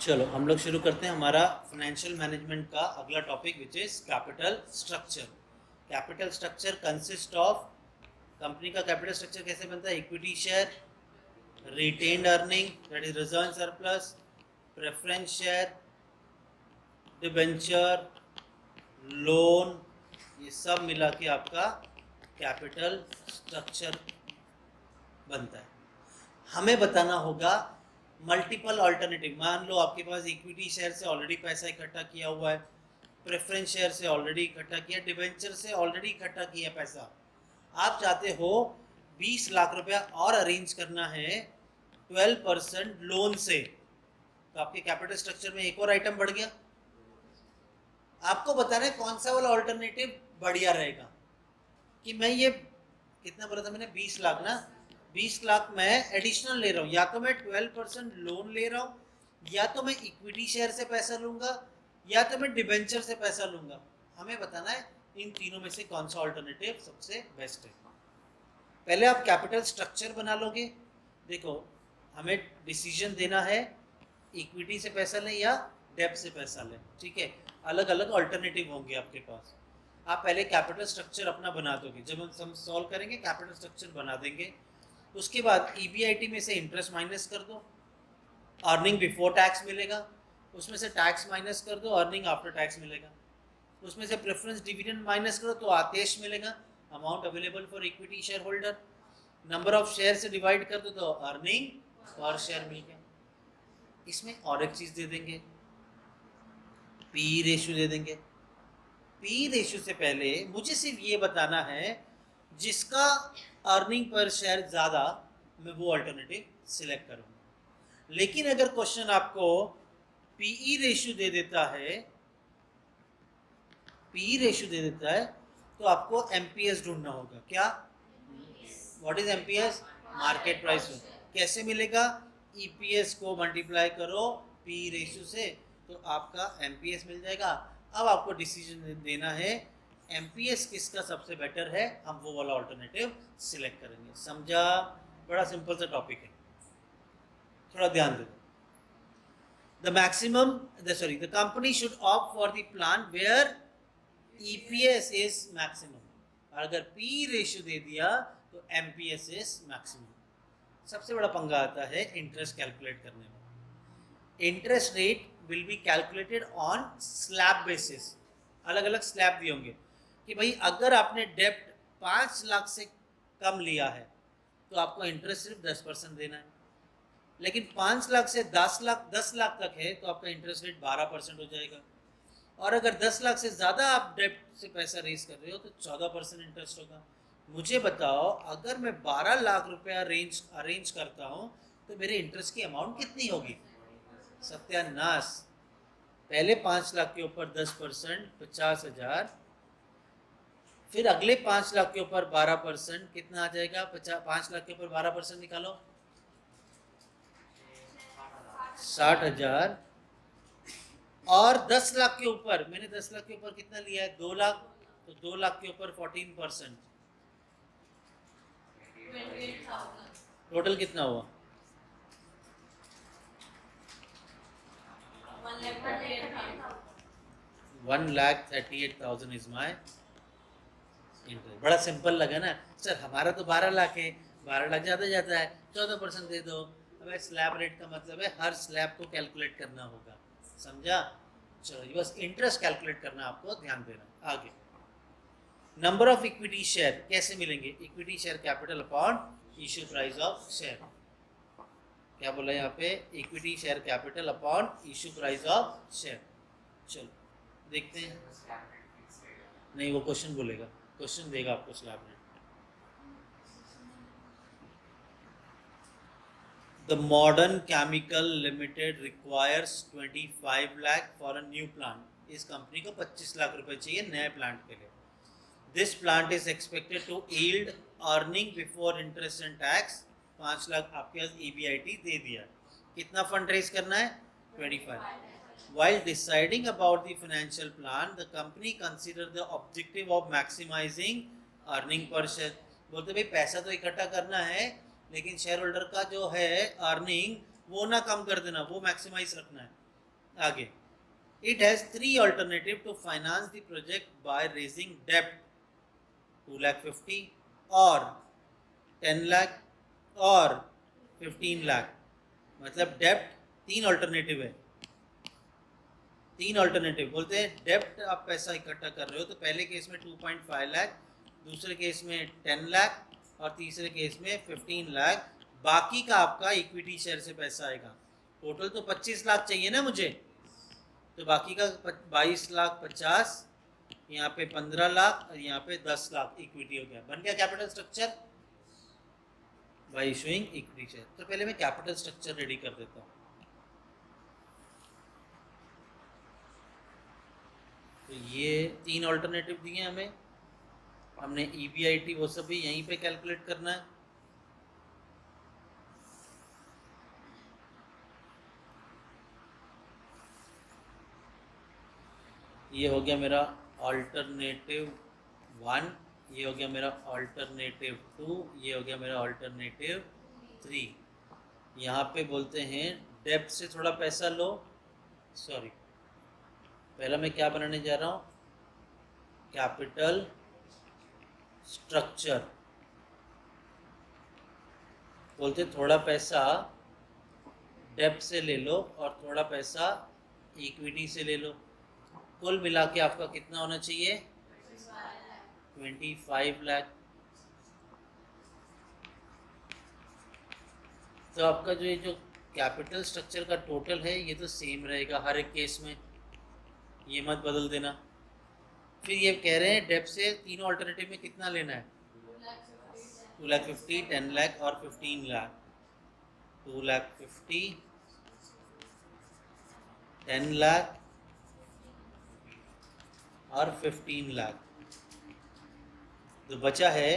चलो हम लोग शुरू करते हैं हमारा फाइनेंशियल मैनेजमेंट का अगला topic which is capital structure. Capital structure consist of, company का कैपिटल स्ट्रक्चर कैसे बनता है? Equity share, retained earning that is reserve surplus, preference share, debenture, loan, ये सब मिला के आपका कैपिटल स्ट्रक्चर बनता है। हमें बताना होगा मल्टीपल अल्टरनेटिव। मान लो आपके पास इक्विटी शेयर से ऑलरेडी पैसा इकट्ठा किया हुआ है, प्रेफरेंस शेयर से ऑलरेडी इकट्ठा किया, डिबेंचर से ऑलरेडी इकट्ठा किया पैसा। आप चाहते हो 20 लाख रुपया और अरेंज करना है 12% लोन से, तो आपके कैपिटल स्ट्रक्चर में एक और आइटम बढ़ गया। आपको बताना है कौन सा वाला ऑल्टरनेटिव बढ़िया रहेगा। कि मैं ये कितना बोला था मैंने, 20 लाख ना, 20 लाख मैं एडिशनल ले रहा हूँ, या तो मैं 12% लोन ले रहा हूँ, या तो मैं इक्विटी शेयर से पैसा लूंगा, या तो मैं डिबेंचर से पैसा लूंगा। हमें बताना है इन तीनों में से कौन सा ऑल्टरनेटिव सबसे बेस्ट है। पहले आप कैपिटल स्ट्रक्चर बना लोगे। देखो हमें डिसीजन देना है इक्विटी से पैसा लें या डेब्ट से पैसा लें, ठीक है। अलग अलग ऑल्टरनेटिव होंगे आपके पास। आप पहले कैपिटल स्ट्रक्चर अपना बना दोगे। जब हम सॉल्व करेंगे कैपिटल स्ट्रक्चर बना देंगे, उसके बाद ईबीआईटी में से इंटरेस्ट माइनस कर दो, अर्निंग बिफोर टैक्स मिलेगा, उसमें से टैक्स माइनस कर दो, अर्निंग आफ्टर टैक्स मिलेगा, उसमें से प्रेफरेंस डिविडेंड माइनस करो तो आतेश मिलेगा, amount available for equity share holder, number of share से डिवाइड कर दो तो अर्निंग पर शेयर मिल गया। इसमें और एक चीज दे देंगे, पी रेशियो दे देंगे। पी रेशियो से पहले मुझे सिर्फ ये बताना है जिसका अर्निंग पर शेयर ज़्यादा, मैं वो अल्टरनेटिव सिलेक्ट करूँगा। लेकिन अगर क्वेश्चन आपको पीई रेशियो दे देता है, पीई रेशियो दे देता है, तो आपको एमपीएस ढूंढना होगा। क्या? What is MPS? Market price. कैसे मिलेगा? ईपीएस को मल्टीप्लाई करो पी रेशियो से तो आपका एमपीएस मिल जाएगा। अब आपको डिसीजन देना है एमपीएस किसका सबसे बेटर है, हम वो वाला ऑल्टरनेटिव सिलेक्ट करेंगे। समझा? बड़ा सिंपल सा टॉपिक है, थोड़ा ध्यान दो। The maximum the company should opt for the plan where EPS is maximum. अगर पी रेशियो दे दिया तो एमपीएस इज मैक्सिमम। सबसे बड़ा पंगा आता है इंटरेस्ट कैलकुलेट करने में। Interest rate will be calculated on slab basis. अलग अलग स्लैब दिए होंगे कि भाई अगर आपने डेब्ट 5 लाख से कम लिया है तो आपको इंटरेस्ट सिर्फ 10% देना है, लेकिन 5 लाख से 10 लाख तक है तो आपका इंटरेस्ट रेट 12% हो जाएगा। और अगर 10 लाख से ज़्यादा आप डेब्ट से पैसा रेज कर रहे हो तो 14% इंटरेस्ट होगा। मुझे बताओ अगर मैं 12 लाख रुपया अरेंज करता हूँ तो मेरे इंटरेस्ट की अमाउंट कितनी होगी? सत्यानाश। पहले 5 लाख के ऊपर 10% 50,000, फिर अगले 5 लाख के ऊपर 12% कितना आ जाएगा? 5 लाख के ऊपर 12% निकालो, 60,000। और 10 लाख के ऊपर, मैंने 10 लाख के ऊपर कितना लिया है? 2 लाख, तो 2 लाख के ऊपर 14%, टोटल कितना हुआ? 1,38,000 इज माई इंटरेस्ट। बड़ा सिंपल लगा ना सर? हमारा तो 12 लाख है, 12 लाख ज़्यादा जाता है, 14% दे दो। अब स्लैब रेट का मतलब है हर स्लैब को कैलकुलेट करना होगा। समझा? चलो ये बस इंटरेस्ट कैलकुलेट करना, आपको ध्यान देना। आगे नंबर ऑफ इक्विटी शेयर कैसे मिलेंगे? Equity share capital upon issue price of share. क्या बोला यहाँ पे? Equity share capital upon issue price of share. चलो देखते हैं। नहीं, वो क्वेश्चन बोलेगा, क्वेश्चन देगा आपको slab rate. The Modern Chemical Limited requires 25 lakh for a new plant. इस कंपनी को 25 लाख रुपए चाहिए नए प्लांट के लिए। This plant is expected to yield earning before interest and tax 5 lakh. आपके पास EBIT दे दिया, कितना फंड रेज करना है? 25। While deciding about the financial plan, the company consider the objective of maximizing earning per share। बोलते भाई पैसा तो इकट्ठा करना है लेकिन शेयर होल्डर का जो है अर्निंग वो ना कम कर देना, वो मैक्सिमाइज रखना है। आगे, it has 3 alternatives to finance the project by raising debt 2,50,000 और 10 लाख और 15 लाख। मतलब डेप्ट 3 ऑल्टरनेटिव है, 3 ऑल्टरनेटिव बोलते हैं। डेप्ट आप पैसा इकट्ठा कर रहे हो तो पहले केस में 2.5 लाख, दूसरे केस में 10 लाख और तीसरे केस में 15 लाख। बाकी का आपका इक्विटी शेयर से पैसा आएगा। टोटल तो 25 लाख चाहिए ना मुझे, तो बाकी का 22 लाख 50, यहाँ पे 15 लाख और यहाँ पे 10 लाख इक्विटी हो गया। बन गया capital structure bye issuing equity share. तो पहले मैं कैपिटल स्ट्रक्चर रेडी कर देता हूँ। तो ये 3 ऑल्टरनेटिव दिए हमें, हमने EBIT वो सब भी यहीं पे कैलकुलेट करना है। ये हो गया मेरा ऑल्टरनेटिव 1, ये हो गया मेरा ऑल्टरनेटिव 2, ये हो गया मेरा ऑल्टरनेटिव 3। यहाँ पे बोलते हैं डेब्ट से थोड़ा पैसा लो, सॉरी पहला मैं क्या बनाने जा रहा हूँ, कैपिटल स्ट्रक्चर। बोलते थोड़ा पैसा डेब्ट से ले लो और थोड़ा पैसा इक्विटी से ले लो। कुल मिला के आपका कितना होना चाहिए, 25 लाख। तो आपका जो ये जो कैपिटल स्ट्रक्चर का टोटल है ये तो सेम रहेगा हर एक केस में, ये मत बदल देना। फिर ये कह रहे हैं डेब्ट से तीनों अल्टरनेटिव में कितना लेना है, 2,50,000, 10 लाख और 15 लाख। 2,50,000, 10 लाख और 15 लाख। तो बचा है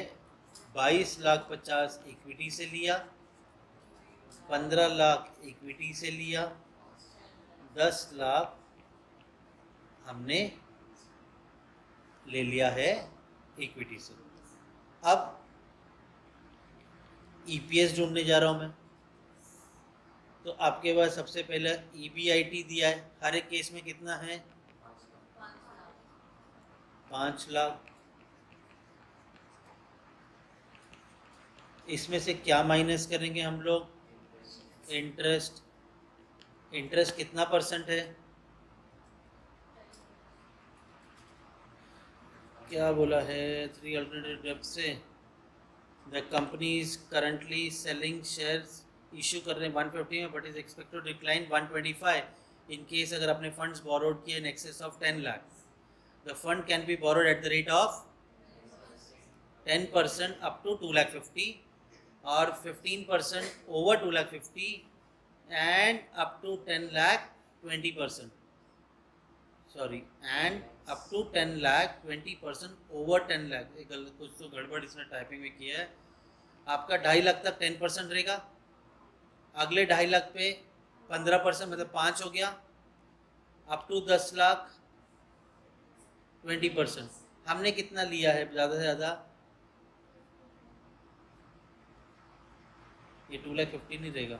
22 लाख 50 इक्विटी से लिया, 15 लाख इक्विटी से लिया, 10 लाख हमने ले लिया है इक्विटी से। अब EPS ढूंढने जा रहा हूं मैं। तो आपके पास सबसे पहले EBIT दिया है, हर एक केस में कितना है, 5 लाख। इसमें से क्या माइनस करेंगे हम लोग, इंटरेस्ट। इंटरेस्ट कितना परसेंट है, क्या बोला है, 3 अल्टरनेटिव डेब्ट से the company is currently selling shares, issue कर रहे हैं 150 में but is expected to decline 125 in case अगर आपने फंड्स बोरोड किए in excess of 10 lakh. The fund can be borrowed at the rate of 10% up to 2,50,000 और 15% over 2,50,000 and up to 10 lakh 20%, sorry and up to 10 lakh 20% over 10 lakh. कुछ तो गड़बड़ इसने typing में किया है। आपका 2.5 लाख तक 10% रहेगा, अगले 2.5 लाख पे 15% मतलब 5 हो गया, अप टू 10 लाख 20%। हमने कितना लिया है ज़्यादा से ज़्यादा, ये 2,50,000 नहीं देगा,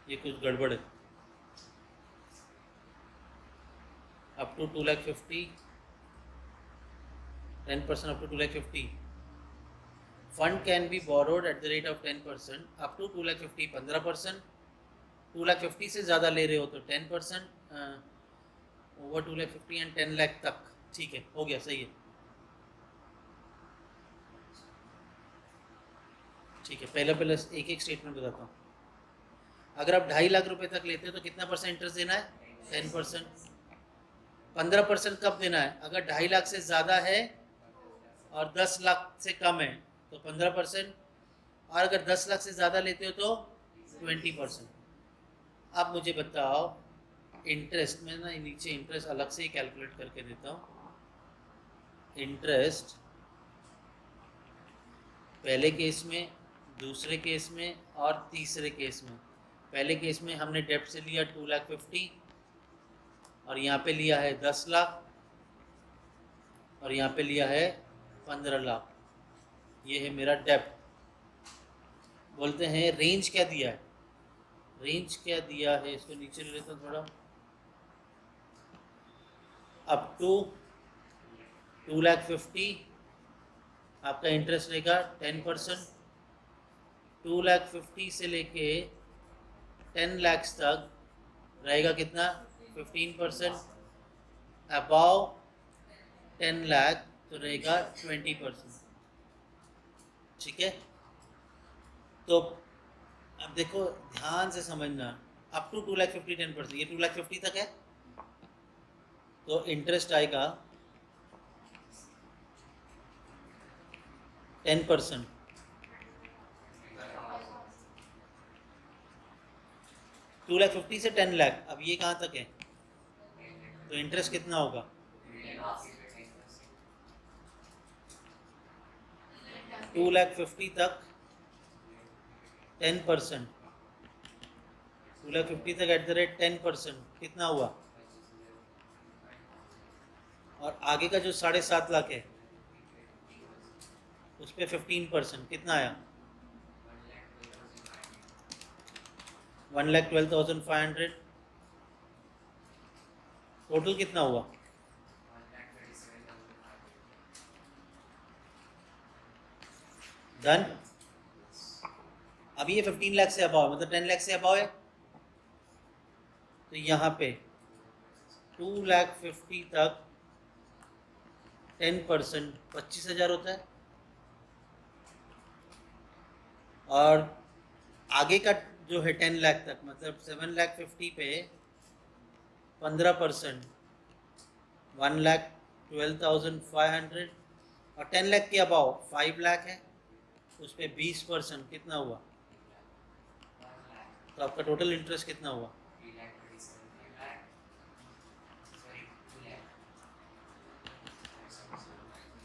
ये कुछ गड़बड़ है। Up to 2,50,000, 10% up to 2,50,000। Fund can be borrowed at the rate of 10% up to 2,50,000 15%। 2,50,000 से ज़्यादा ले रहे हो तो 10%, ओवर 2,50,000 एंड 10 लाख तक। ठीक है, हो गया, सही है। ठीक है, पहले एक एक स्टेटमेंट बताता हूँ। अगर आप 2.5 लाख रुपए तक लेते हो तो कितना परसेंट इंटरेस्ट देना है, 10%। 15% कब देना है, अगर 2.5 लाख से ज़्यादा है और 10 लाख से कम है तो 15%, और अगर 10 लाख से ज़्यादा लेते हो तो 20%। अब मुझे बताओ इंटरेस्ट, मैं ना नीचे इंटरेस्ट अलग से ही कैलकुलेट करके देता हूँ। इंटरेस्ट पहले केस में, दूसरे केस में और तीसरे केस में। पहले केस में हमने डेब्ट से लिया 2,50,000 और यहाँ पे लिया है 10 लाख और यहाँ पे लिया है 15 लाख। ये है मेरा डेब्ट। बोलते हैं रेंज क्या दिया है, रेंज क्या दिया है, इसको नीचे ले लेता हूँ थोड़ा, अप टू 2,50,000 आपका इंटरेस्ट रहेगा 10%। 2,50,000 से लेके 10 लाख तक रहेगा कितना, 15%। अबाव 10 लाख तो रहेगा 20%। ठीक है, तो अब देखो ध्यान से समझना, अप टू 2,50,000 10%, ये 2,50,000 तक है, तो इंटरेस्ट आएगा 10%। 2,50,000 से 10 लाख, अब ये कहाँ तक है, तो इंटरेस्ट कितना होगा, 2,50,000 तक 10%, 2,50,000 तक एट द रेट 10% कितना हुआ, और आगे का जो 7.5 लाख है उस पर 15% कितना आया, 1,12,500। टोटल कितना हुआ, डन। अब ये 15 लाख से अबाव मतलब 10 लाख से अबाव है, तो यहाँ पे 2,50,000 तक 10% 25,000 होता है, और आगे का जो है 10 लाख तक मतलब 7,50,000 पे 15% 1,12,500, और 10 लाख के अबाव 5 लाख है, उस पर 20% कितना हुआ, तो आपका टोटल इंटरेस्ट कितना हुआ,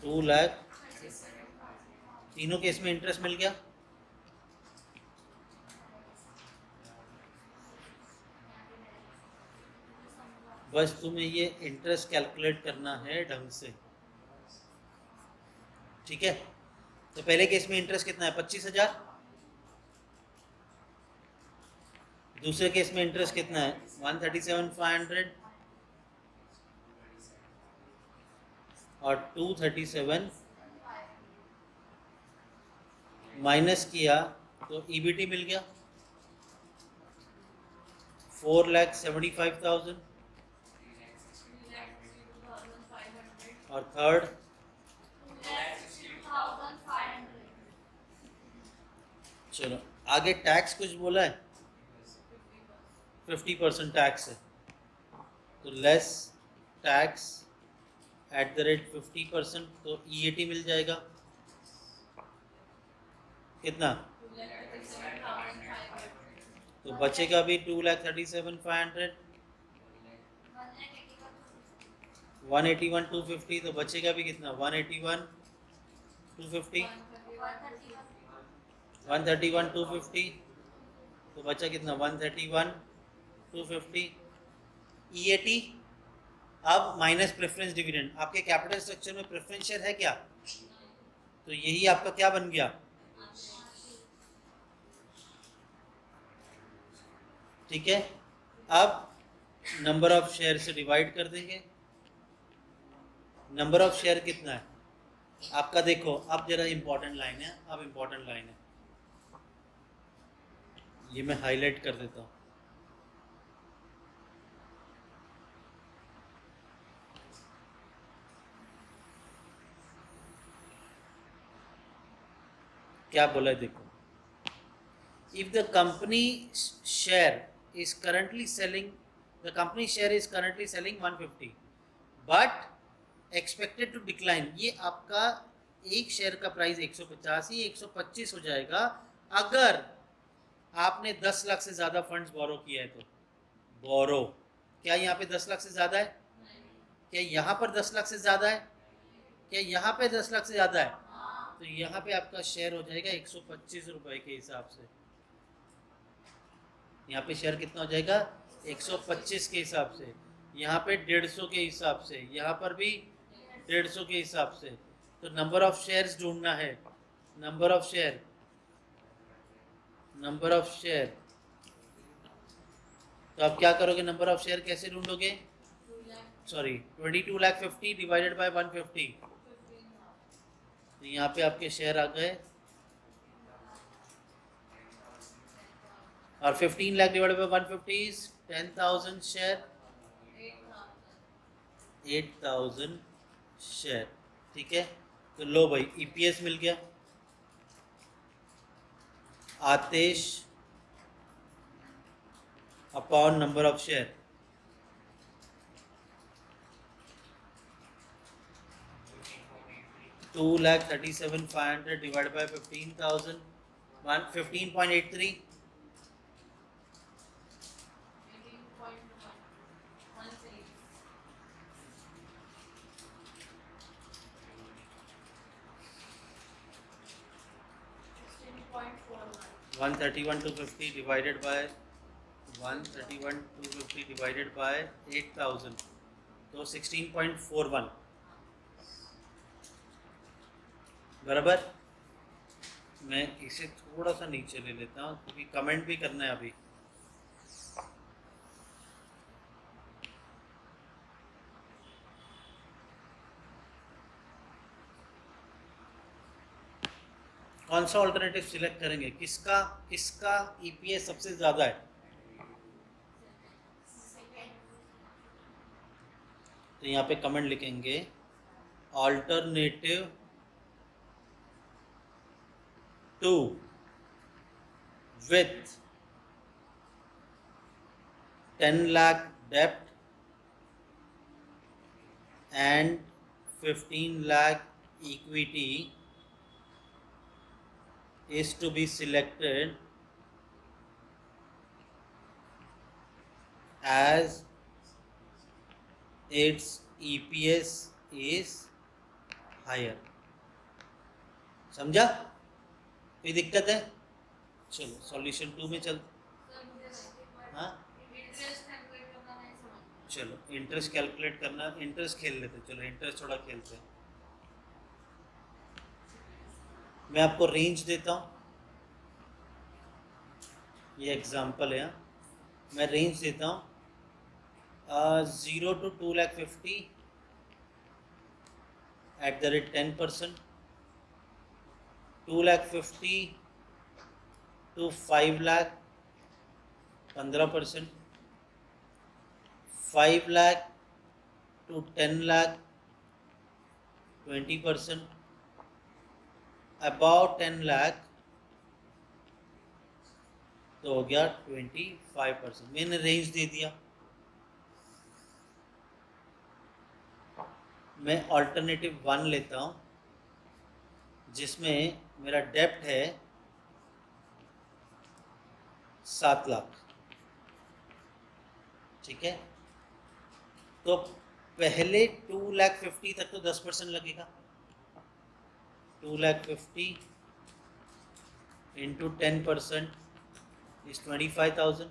2 लाख। तीनों केस में इंटरेस्ट मिल गया, बस तुम्हें ये इंटरेस्ट कैलकुलेट करना है ढंग से। ठीक है, तो पहले केस में इंटरेस्ट कितना है, 25,000। दूसरे केस में इंटरेस्ट कितना है, 137,500 और 237 माइनस किया तो ईबीटी मिल गया 4,75,000, और थर्ड चलो आगे टैक्स कुछ बोला है, 50% टैक्स है, तो less tax at the rate 50%, तो ईएटी मिल जाएगा कितना, तो बचेगा भी 2,37,500, 181,250, तो बचेगा भी कितना, 181,250, 131,250, तो बचा कितना, 131,250। ईएटी अब माइनस प्रेफरेंस डिविडेंड, आपके कैपिटल स्ट्रक्चर में प्रेफरेंस शेयर है क्या, तो यही आपका क्या बन गया, ठीक है। अब नंबर ऑफ शेयर से डिवाइड कर देंगे, नंबर ऑफ शेयर कितना है आपका, देखो अब जरा इंपॉर्टेंट लाइन है, अब इंपॉर्टेंट लाइन है, ये मैं हाईलाइट कर देता हूँ। क्या बोला है देखो, if the company share is currently selling, the company share is currently selling 150 but expected to decline, ये आपका एक शेयर का प्राइस 185 125 हो जाएगा अगर आपने 10 लाख से ज़्यादा फंड्स बोरो किया है, तो बोरो क्या यहाँ पे 10 लाख से ज़्यादा है, क्या यहाँ पर 10 लाख से ज़्यादा है, क्या यहाँ पे 10 लाख से ज़्यादा है, तो यहाँ पे आपका शेयर हो जाएगा 125 रुपए के हिसाब से, यहाँ पे शेयर कितना हो जाएगा 125 के हिसाब से, यहाँ पे 150 के हिसाब से, यहाँ पर भी 150 के हिसाब से। तो नंबर ऑफ शेयर्स ढूंढना है, नंबर ऑफ शेयर तो आप क्या करोगे, नंबर ऑफ शेयर कैसे ढूंढोगे? Sorry 22,50,000 divided by 150। तो यहाँ पे आपके शेयर आ गए, और 15 lakh divided by 150 is 10,000 share, 8,000 share. ठीक है, तो लो भाई ईपीएस मिल गया। आतिश upon number of share, $2,37,500 divide by 15,000, 15.83। 131,250 divided by 131,250 divided by 8,000, तो 16.41 बराबर। मैं इसे थोड़ा सा नीचे ले लेता हूँ क्योंकि कमेंट भी करना है अभी। कौन सा ऑल्टरनेटिव सिलेक्ट करेंगे, किसका किसका ईपीएस सबसे ज्यादा है? तो यहाँ पे कमेंट लिखेंगे alternative 2 with 10 lakh debt and 15 lakh equity is to be selected as its EPS is higher। समझा? कोई दिक्कत है? चलो सॉल्यूशन 2 में चल। हाँ चलो इंटरेस्ट कैलकुलेट करना, इंटरेस्ट खेल लेते, चलो इंटरेस्ट थोड़ा खेलते हैं। मैं आपको रेंज देता हूँ, ये एग्जांपल है। मैं रेंज देता हूँ 0 to 2,50,000 at the rate 10%, 2,50,000 to 5 lakh 15%, 5 lakh to 10 lakh 20%, about 10 lakh तो हो गया 25%। मैंने रेंज दे दिया। मैं ऑल्टरनेटिव 1 लेता हूँ जिसमें मेरा डेप्ट है 7 लाख। ठीक है, तो पहले 2,50,000 तक तो 10% लगेगा। 2,50,000 इंटू 10% इज 25,000।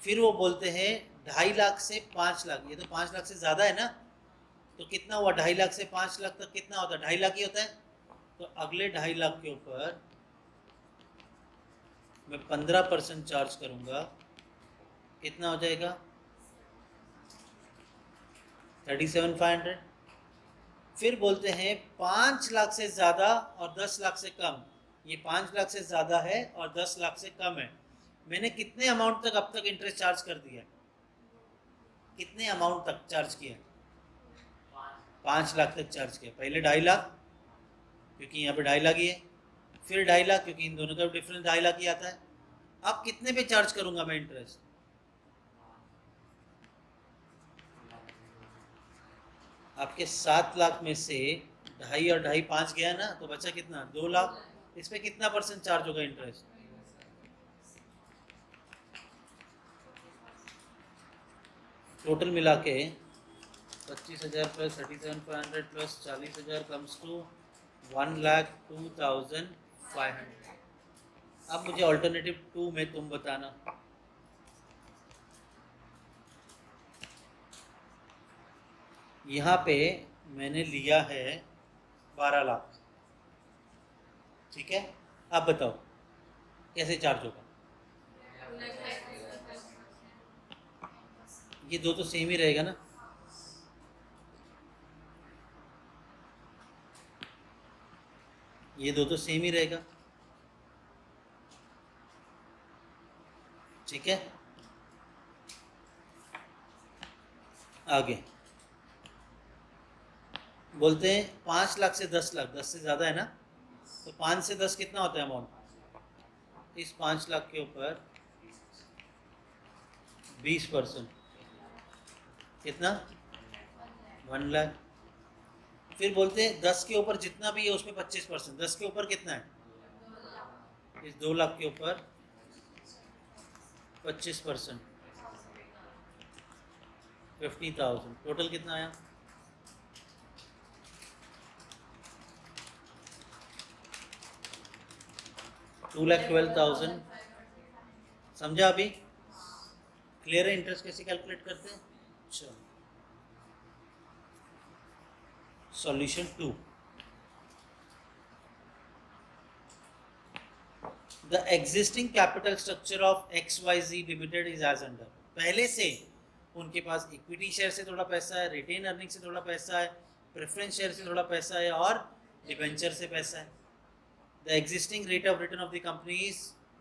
फिर वो बोलते हैं 2.5 लाख से 5 लाख, ये तो 5 लाख से ज़्यादा है ना, तो कितना हुआ 2.5 लाख से 5 लाख तक कितना होता है? 2.5 लाख ही होता है। तो अगले 2.5 लाख के ऊपर मैं 15% चार्ज करूंगा, कितना हो जाएगा? 37,500। फिर बोलते हैं 5 लाख से ज़्यादा और 10 लाख से कम, ये 5 लाख से ज़्यादा है और 10 लाख से कम है। मैंने कितने अमाउंट तक अब तक इंटरेस्ट चार्ज कर दिया? कितने अमाउंट तक चार्ज किया? 5 लाख तक चार्ज किया। पहले 2.5 लाख क्योंकि यहाँ पे 2.5 लाख ही है, फिर 2.5 लाख क्योंकि इन दोनों का डिफरेंस 2.5 लाख ही आता है। अब कितने पे चार्ज करूंगा मैं इंटरेस्ट? आपके 7 लाख में से 2.5 और 2.5 5 गया ना, तो बचा कितना? 2 लाख। इस पे कितना % चार्ज होगा इंटरेस्ट? टोटल मिला के 25,000 प्लस 37,500 प्लस 40,000 कम्स टू 1,02,500। अब मुझे ऑल्टरनेटिव 2 में तुम बताना। यहाँ पे मैंने लिया है 12 लाख। ठीक है, आप बताओ कैसे चार्ज होगा? ये दो तो सेम ही रहेगा ना, ये दो तो सेम ही रहेगा, ठीक है। आगे बोलते हैं 5 लाख से 10 लाख, 10 से ज़्यादा है ना, तो 5 से 10 कितना होता है अमाउंट, इस 5 लाख के ऊपर 20%, कितना, 1 लाख। फिर बोलते हैं 10 के ऊपर जितना भी है उसमें 25%, 10 के ऊपर कितना है, इस 2 लाख के ऊपर 25%, 50,000, टोटल कितना आया, 2,12,000। समझा अभी, क्लियर है इंटरेस्ट कैसे कैलकुलेट करते हैं। चलो solution 2, the existing capital structure of XYZ limited is as under. पहले से उनके पास इक्विटी शेयर से थोड़ा पैसा है, रिटेन अर्निंग से थोड़ा पैसा है, प्रेफरेंस शेयर से थोड़ा पैसा है और डिबेंचर से पैसा है। The existing rate of return of the company is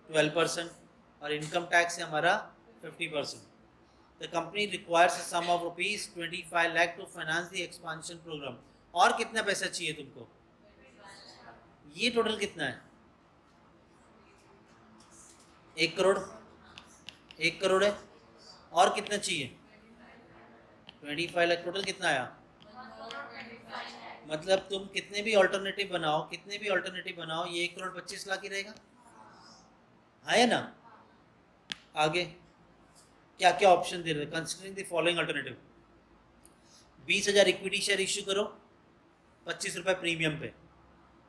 12% और इनकम टैक्स है हमारा 50%। The company requires a sum of ₹25 lakh to finance the expansion programme. और कितना पैसा चाहिए तुमको, ये टोटल कितना है, 1 करोड़, 1 करोड़ है, और कितना चाहिए, 25 लाख, टोटल कितना आया। मतलब तुम कितने भी ऑल्टरनेटिव बनाओ, कितने भी ऑल्टरनेटिव बनाओ, ये 1,25,00,000 ही रहेगा, है ना। आगे क्या क्या ऑप्शन दे रहे हैं, considering the following alternative, 20,000 equity share issue करो 25 रुपए प्रीमियम पे।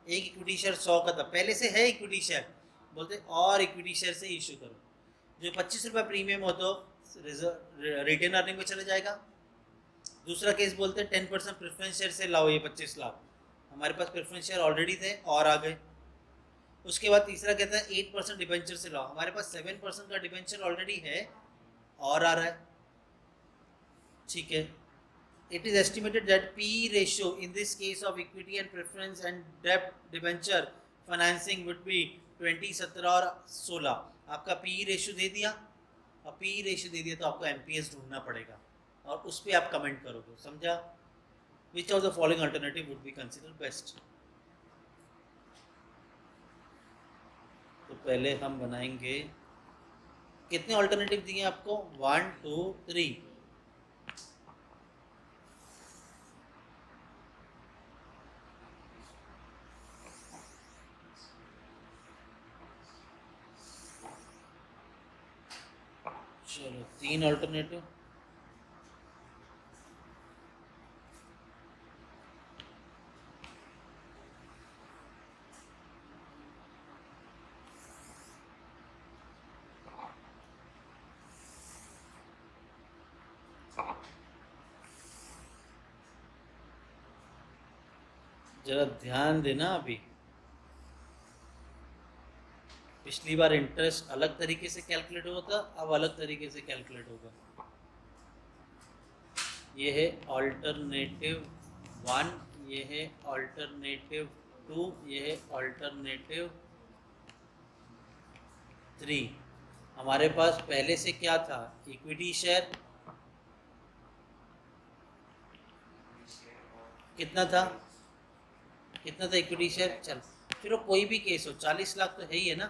एक इक्विटी शेयर 100 का था, पहले से है इक्विटी शेयर, बोलते और इक्विटी शेयर से इश्यू करो, जो 25 रुपए प्रीमियम हो तो रिटेन अर्निंग में चले जाएगा। दूसरा केस बोलते हैं 10% प्रेफरेंस शेयर से लाओ ये 25 लाख, हमारे पास प्रेफरेंस शेयर ऑलरेडी थे और आ गए। उसके बाद तीसरा कहता है 8% डिबेंचर से लाओ, हमारे पास 7% का डिबेंचर ऑलरेडी है और आ रहा है, ठीक है। It is estimated that P/E ratio in this case of equity and preference and debt debenture financing would be 20, 17 और 16। आपका P/E रेशियो दे दिया, और P/E रेशियो दे दिया तो आपको MPS ढूंढना पड़ेगा और उस पर आप कमेंट करोगे, समझा। Which of the following alternative would be considered best। तो पहले हम बनाएंगे, कितने ऑल्टरनेटिव दिए आपको, 1, 2, 3, चलो 3 ऑल्टरनेटिव। जरा ध्यान देना, अभी पिछली बार इंटरेस्ट अलग तरीके से कैलकुलेट हुआ था, अब अलग तरीके से कैलकुलेट होगा। ये है ऑल्टरनेटिव 1, ये है ऑल्टरनेटिव 2, ये है ऑल्टरनेटिव 3। हमारे पास पहले से क्या था, इक्विटी शेयर कितना था, कितना था इक्विटी शेयर, चल फिर वो कोई भी केस हो 40 लाख तो है ही है ना।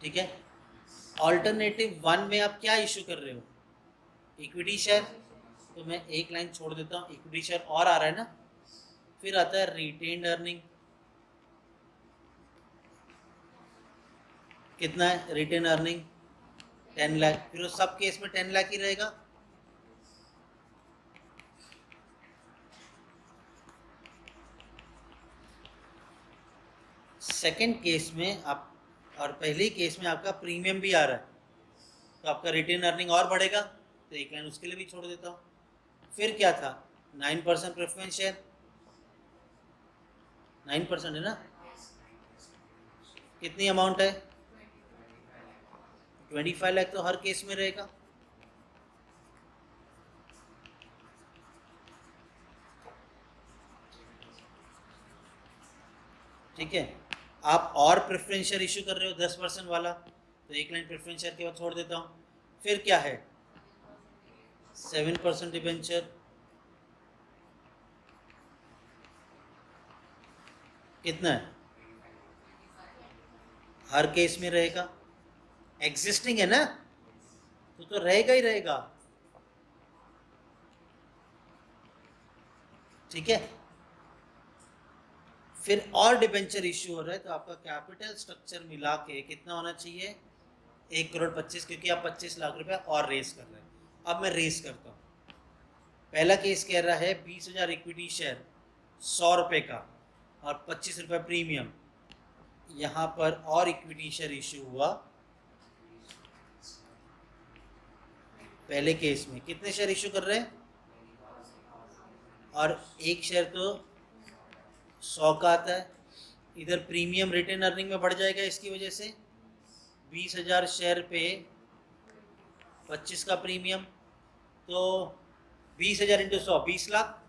ठीक है, ऑल्टरनेटिव 1 में आप क्या इशू कर रहे हो, इक्विटी शेयर, तो मैं एक लाइन छोड़ देता हूँ, इक्विटी शेयर और आ रहा है ना। फिर आता है रिटेन्ड अर्निंग, कितना है रिटेन अर्निंग, 10 लाख, फिर उस सब केस में 10 लाख ही रहेगा। सेकंड केस में आप, और पहले केस में आपका प्रीमियम भी आ रहा है, तो आपका रिटेन अर्निंग और बढ़ेगा, तो एक लाइन उसके लिए भी छोड़ देता हूँ। फिर क्या था, 9% प्रेफरेंस शेयर, 9% है ना, कितनी अमाउंट है? 25 लाख तो हर केस में रहेगा। ठीक है, आप और प्रेफरेंस शेयर इशू कर रहे हो 10% वाला, तो एक लाइन प्रेफरेंस शेयर के बाद छोड़ देता हूँ। फिर क्या है? 7% डिबेंचर, कितना है? हर केस में रहेगा, एग्जिस्टिंग है ना, तो रहेगा ही रहेगा। ठीक है, फिर और डिबेंचर इश्यू हो रहा है, तो आपका कैपिटल स्ट्रक्चर मिला के कितना होना चाहिए? 1,25 करोड़, क्योंकि आप 25 लाख रुपया और रेस कर रहे हैं। अब मैं रेस करता हूँ। पहला केस कह रहा है 20,000 इक्विटी शेयर 100 रुपये का और 25 रुपये प्रीमियम। यहाँ पर और इक्विटी शेयर इश्यू हुआ। पहले केस में कितने शेयर इश्यू कर रहे हैं? और एक शेयर तो 100 का आता है। इधर प्रीमियम रिटेन अर्निंग में बढ़ जाएगा इसकी वजह से। 20,000 शेयर पे 25 का प्रीमियम, तो 20,000 इंटू 100 20 लाख।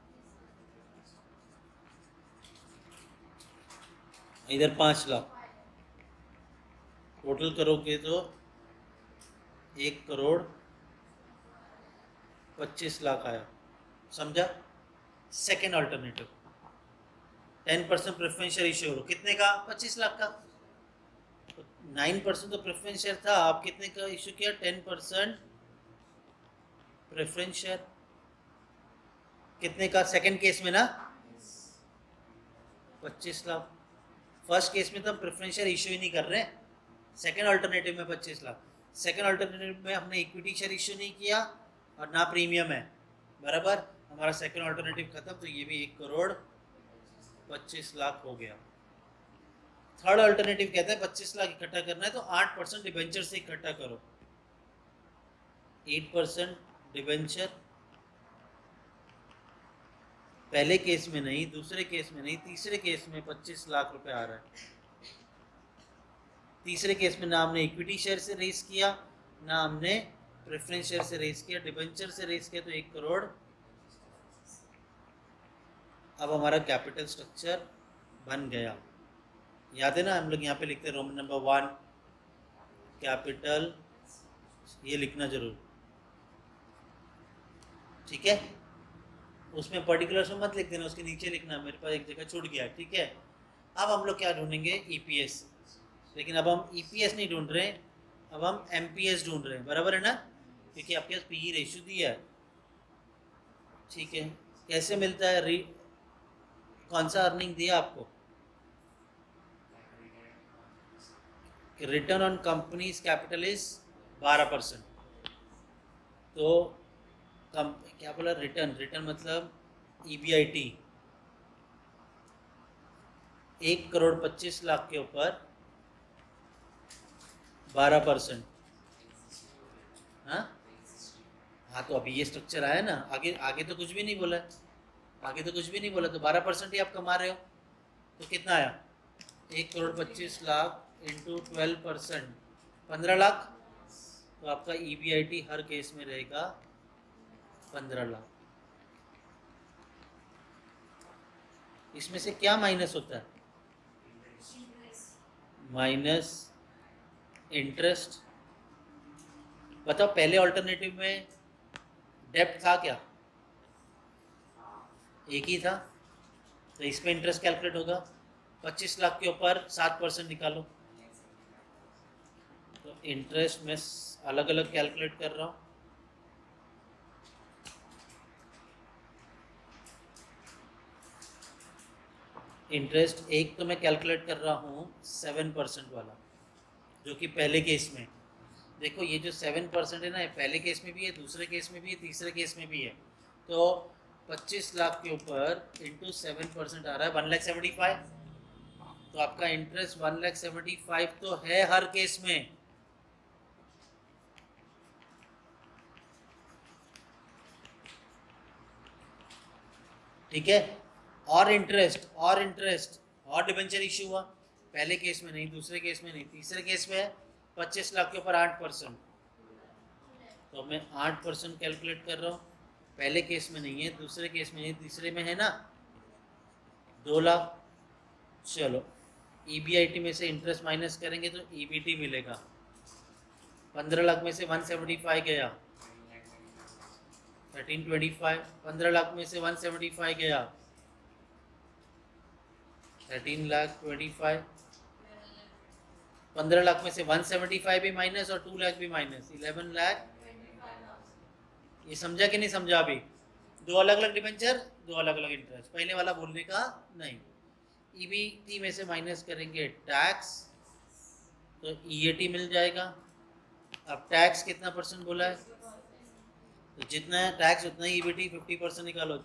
इधर 5 लाख, टोटल करोगे तो 1,25,00,000 आया। समझा? Second alternative 10% preference share issue हो, कितने का? 25 लाख का। 9% तो प्रेफरेंस शेयर था, आप कितने का इश्यू किया? 10% प्रेफरेंस शेयर। कितने का? सेकंड केस में ना 25 लाख। फर्स्ट केस में तो हम प्रेफरेंस शेयर इश्यू ही नहीं कर रहे हैं, सेकंड अल्टरनेटिव में 25 लाख। सेकंड अल्टरनेटिव में हमने इक्विटी शेयर इश्यू नहीं किया और ना प्रीमियम है, बराबर। हमारा सेकंड अल्टरनेटिव खत्म, तो ये भी 1,25,00,000 हो गया। थर्ड अल्टरनेटिव कहता है 25 लाख इकट्ठा करना है, तो 8% डिबेंचर से इकट्ठा करो। 8% डिबेंचर, पहले केस में नहीं, दूसरे केस में नहीं, तीसरे केस में 25 लाख रुपए आ रहा है। तीसरे केस में ना हमने इक्विटी शेयर से रेस किया, ना हमने प्रेफरेंस शेयर से रेस किया, डिबेंचर से रेस किया, तो 1 करोड़। अब हमारा कैपिटल स्ट्रक्चर बन गया। याद है ना, हम लोग यहाँ पे लिखते हैं रोमन नंबर 1 कैपिटल, ये लिखना जरूर। ठीक है, उसमें पर्टिकुलर्स में मत लिख देना, उसके नीचे लिखना, मेरे पास एक जगह छूट गया। ठीक है, अब हम लोग क्या ढूंढेंगे? ईपीएस। लेकिन अब हम ईपीएस नहीं ढूंढ रहे हैं, अब हम एमपीएस ढूंढ रहे हैं, बराबर है ना, क्योंकि आपके पास पीई रेशियो दिया है। ठीक है, कैसे मिलता है? कौन सा अर्निंग दिया आपको? कि return on companies capital is 12%। तो क्या बोला? रिटर्न मतलब ईबीआईटी 1,25,00,000 के ऊपर 12%। हाँ हाँ, तो अभी ये स्ट्रक्चर आया ना, आगे आगे तो कुछ भी नहीं बोला, आगे तो कुछ भी नहीं बोला, तो 12% ही आप कमा रहे हो, तो कितना आया? 1,25,00,000 इंटू 12%, 15 लाख। तो आपका ईबीआईटी हर केस में रहेगा 15 लाख। इसमें से क्या माइनस होता है? Minus interest. बताओ, पहले ऑल्टरनेटिव में डेप्ट था क्या? एक ही था, तो इस पे इंटरेस्ट कैलकुलेट होगा। 25 लाख के ऊपर 7% निकालो, तो इंटरेस्ट मैं अलग अलग कैलकुलेट कर रहा हूँ। इंटरेस्ट एक तो मैं कैलकुलेट कर रहा हूँ 7% वाला, जो कि पहले केस में। देखो, ये जो 7% है ना, ये पहले केस में भी है, दूसरे केस में भी है, तीसरे केस में भी है। तो 25 लाख के ऊपर इंटू 7% आ रहा है 1,75,000। तो आपका इंटरेस्ट 1,75,000 तो है हर केस में। ठीक है, और इंटरेस्ट और डिबेंचर इश्यू हुआ। पहले केस में नहीं, दूसरे केस में नहीं, तीसरे केस में है 25 लाख के ऊपर 8%, तो मैं 8% कैलकुलेट कर रहा हूँ। पहले केस में नहीं है, दूसरे केस में नहीं, तीसरे में है ना 2 लाख। चलो EBIT में से इंटरेस्ट माइनस करेंगे तो EBT मिलेगा। 15 लाख में से 175 गया, 1325। 15 लाख में से 175 गया, 13,25,000। 15 लाख में से 175 भी माइनस और 2 लाख भी माइनस, 11 लाख। ये समझा कि नहीं समझा? अभी दो अलग अलग डिबेंचर, दो अलग अलग इंटरेस्ट, पहले वाला बोलने का नहीं। EBT में से माइनस करेंगे टैक्स, तो EAT मिल जाएगा। अब टैक्स कितना परसेंट बोला है, तो जितना है टैक्स उतना ही EBT, 50% निकालो,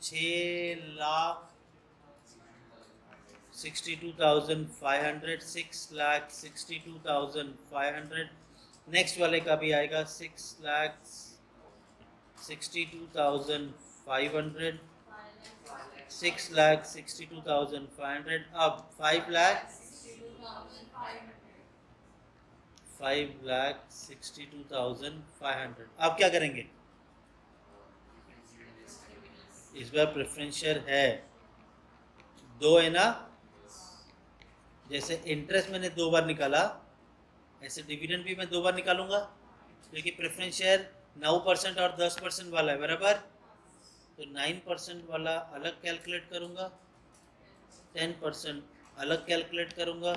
6,62,500, 6,62,500। नेक्स्ट वाले का भी आएगा 6,62,500, 6,62,500। अब 5,62,500। अब क्या करेंगे? इस बार प्रेफरेंस शेयर है, 2 है ना। जैसे इंटरेस्ट मैंने 2 बार निकाला, ऐसे डिविडेंड भी मैं 2 बार निकालूंगा, क्योंकि प्रेफरेंस शेयर 9% और 10% वाला है, बराबर। तो 9% वाला अलग कैलकुलेट करूंगा, 10% अलग कैलकुलेट करूंगा,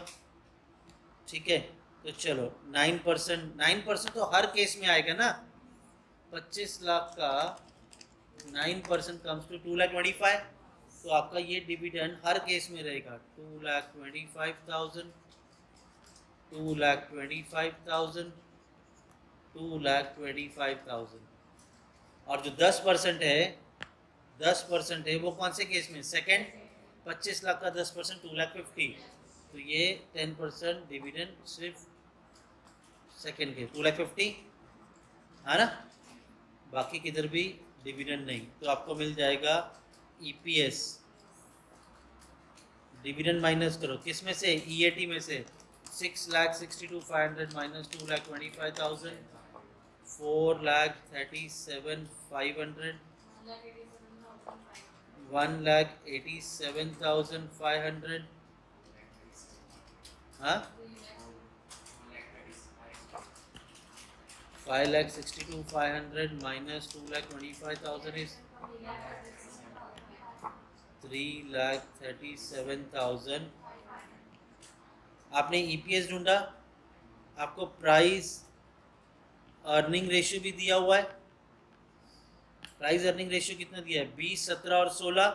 ठीक है। तो चलो 9% तो हर केस में आएगा ना। 25 लाख का 9% कम्स टू 2,25,000। तो आपका ये डिविडेंड हर केस में रहेगा 2,25,000, 2,25,000, 2,25,000। और जो 10% है, 10% है वो कौन से केस में? सेकंड। 25 लाख का 10% 2,50,000। तो ये 10% डिविडेंड सिर्फ सेकंड के 2,50,000 है ना, बाकी किधर भी डिविडेंड नहीं। तो आपको मिल जाएगा EPS। डिविडेंड माइनस करो किस में से? EAT में से। 6,62,500 माइनस 2,25,000, 4,37,500, 1,87,500। हाँ, 5,62,500 minus 2,25,000 is 3,37,000। आपने EPS ढूंढा, आपको प्राइस अर्निंग रेशियो भी दिया हुआ है। प्राइस अर्निंग रेशियो कितना दिया है? 20, 17 और 16।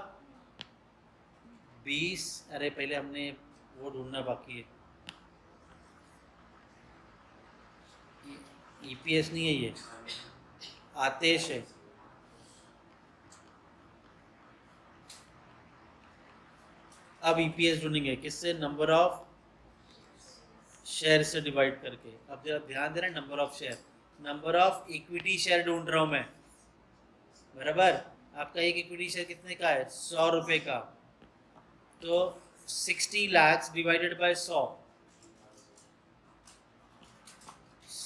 20, अरे पहले हमने वो ढूंढना बाकी है। EPS नहीं है ये, आतेश है। अब EPS ढूंढेंगे किससे? नंबर ऑफ शेयर से डिवाइड करके। अब जरा ध्यान देना, number of share, number of equity share ढूंढ रहा हूं मैं, बराबर। आपका एक इक्विटी शेयर कितने का है? 100 रुपए का। तो 60 lakh divided bye 100,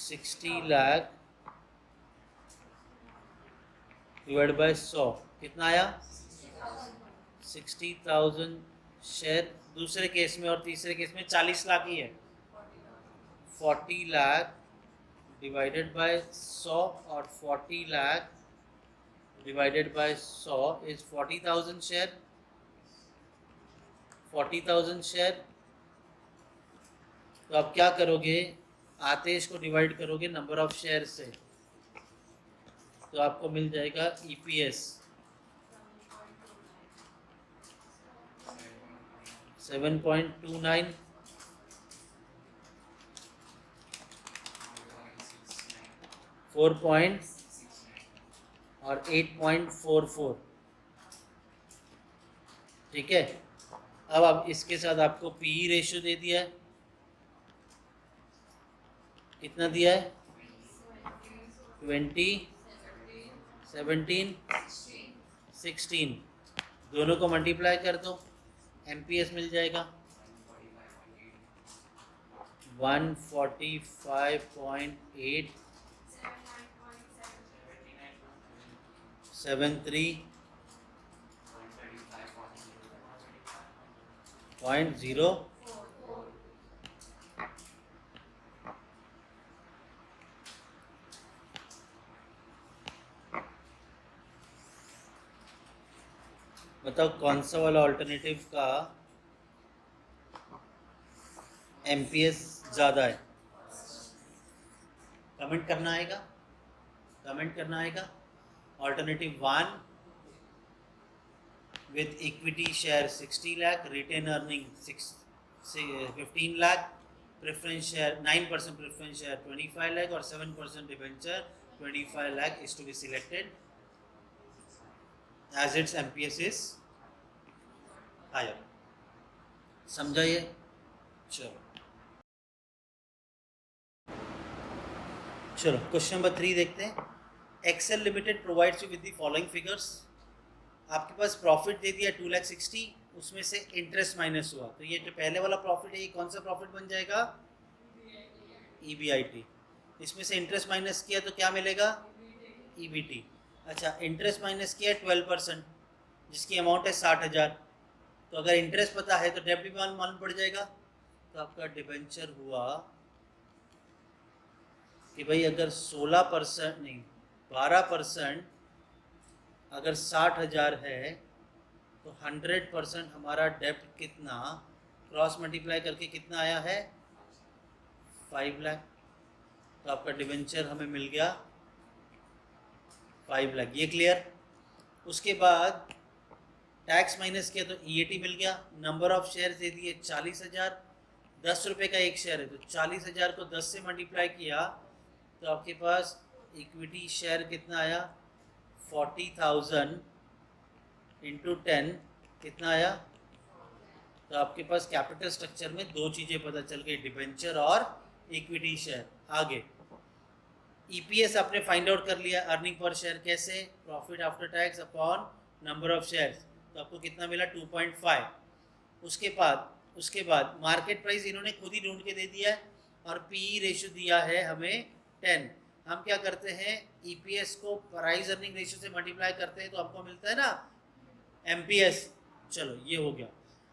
60 lakh divide by 100 कितना आया? 60,000 शेयर। दूसरे केस में और तीसरे केस में 40 लाख ही है। 40 लाख डिवाइडेड बाय 100 और 40 lakh divided bye 100 is 40,000 share. 40,000 share. तो आप क्या करोगे? आतेश को डिवाइड करोगे नंबर ऑफ शेयर से, तो आपको मिल जाएगा EPS 7.29, 4 और 8.44, ठीक है। अब आप इसके साथ आपको PE रेशियो दे दिया है, कितना दिया है? 20, 17, 16। दोनों को मल्टीप्लाई कर दो, MPS मिल जाएगा 145.8 73.0 बताओ कौन सा वाला ऑल्टरनेटिव का एमपीएस ज़्यादा है? कमेंट करना आएगा, कमेंट करना आएगा। Alternative 1 with equity share 60 lakh, retain earning 15 lakh, preference share 9% preference share 25 lakh और 7% debenture 25 lakh is to be selected as its MPS is higher. समझा ये? चलो चलो क्वेश्चन नंबर 3 देखते हैं। Excel limited provides you with the following figures. आपके पास profit दे दिया 2,60,000, उसमें से इंटरेस्ट माइनस हुआ, तो ये जो पहले वाला प्रॉफिट है ये कौन सा प्रॉफिट बन जाएगा? EBIT। इसमें से इंटरेस्ट माइनस किया तो क्या मिलेगा? EBT। अच्छा, इंटरेस्ट माइनस किया 12%, जिसकी अमाउंट है 60,000। तो अगर इंटरेस्ट पता है तो डेब्ट भी मालूम पड़ जाएगा। तो आपका डिबेंचर हुआ कि भाई अगर 16% नहीं 12% अगर 60,000 है तो 100% हमारा डेब्ट कितना, क्रॉस मल्टीप्लाई करके कितना आया है? 5 लाख। तो आपका डिबेंचर हमें मिल गया 5 लाख। ये क्लियर? उसके बाद टैक्स माइनस किया तो EAT मिल गया। नंबर ऑफ शेयर दे दिए 40,000, 10 रुपये का एक शेयर है तो 40,000 को 10 से मल्टीप्लाई किया तो आपके पास इक्विटी शेयर कितना आया? 40,000 इंटू 10 कितना आया? तो आपके पास कैपिटल स्ट्रक्चर में दो चीज़ें पता चल गई, डिबेंचर और इक्विटी शेयर। आगे EPS आपने फाइंड आउट कर लिया, अर्निंग पर शेयर कैसे? Profit after tax upon number of shares. तो आपको कितना मिला? 2.5। उसके बाद मार्केट प्राइस इन्होंने खुद ही ढूंढ के दे दिया है और PE रेशियो दिया है हमें 10। हम क्या करते हैं? EPS को प्राइस अर्निंग रेशियो से मल्टीप्लाई करते हैं तो आपको मिलता है ना MPS। चलो ये हो गया।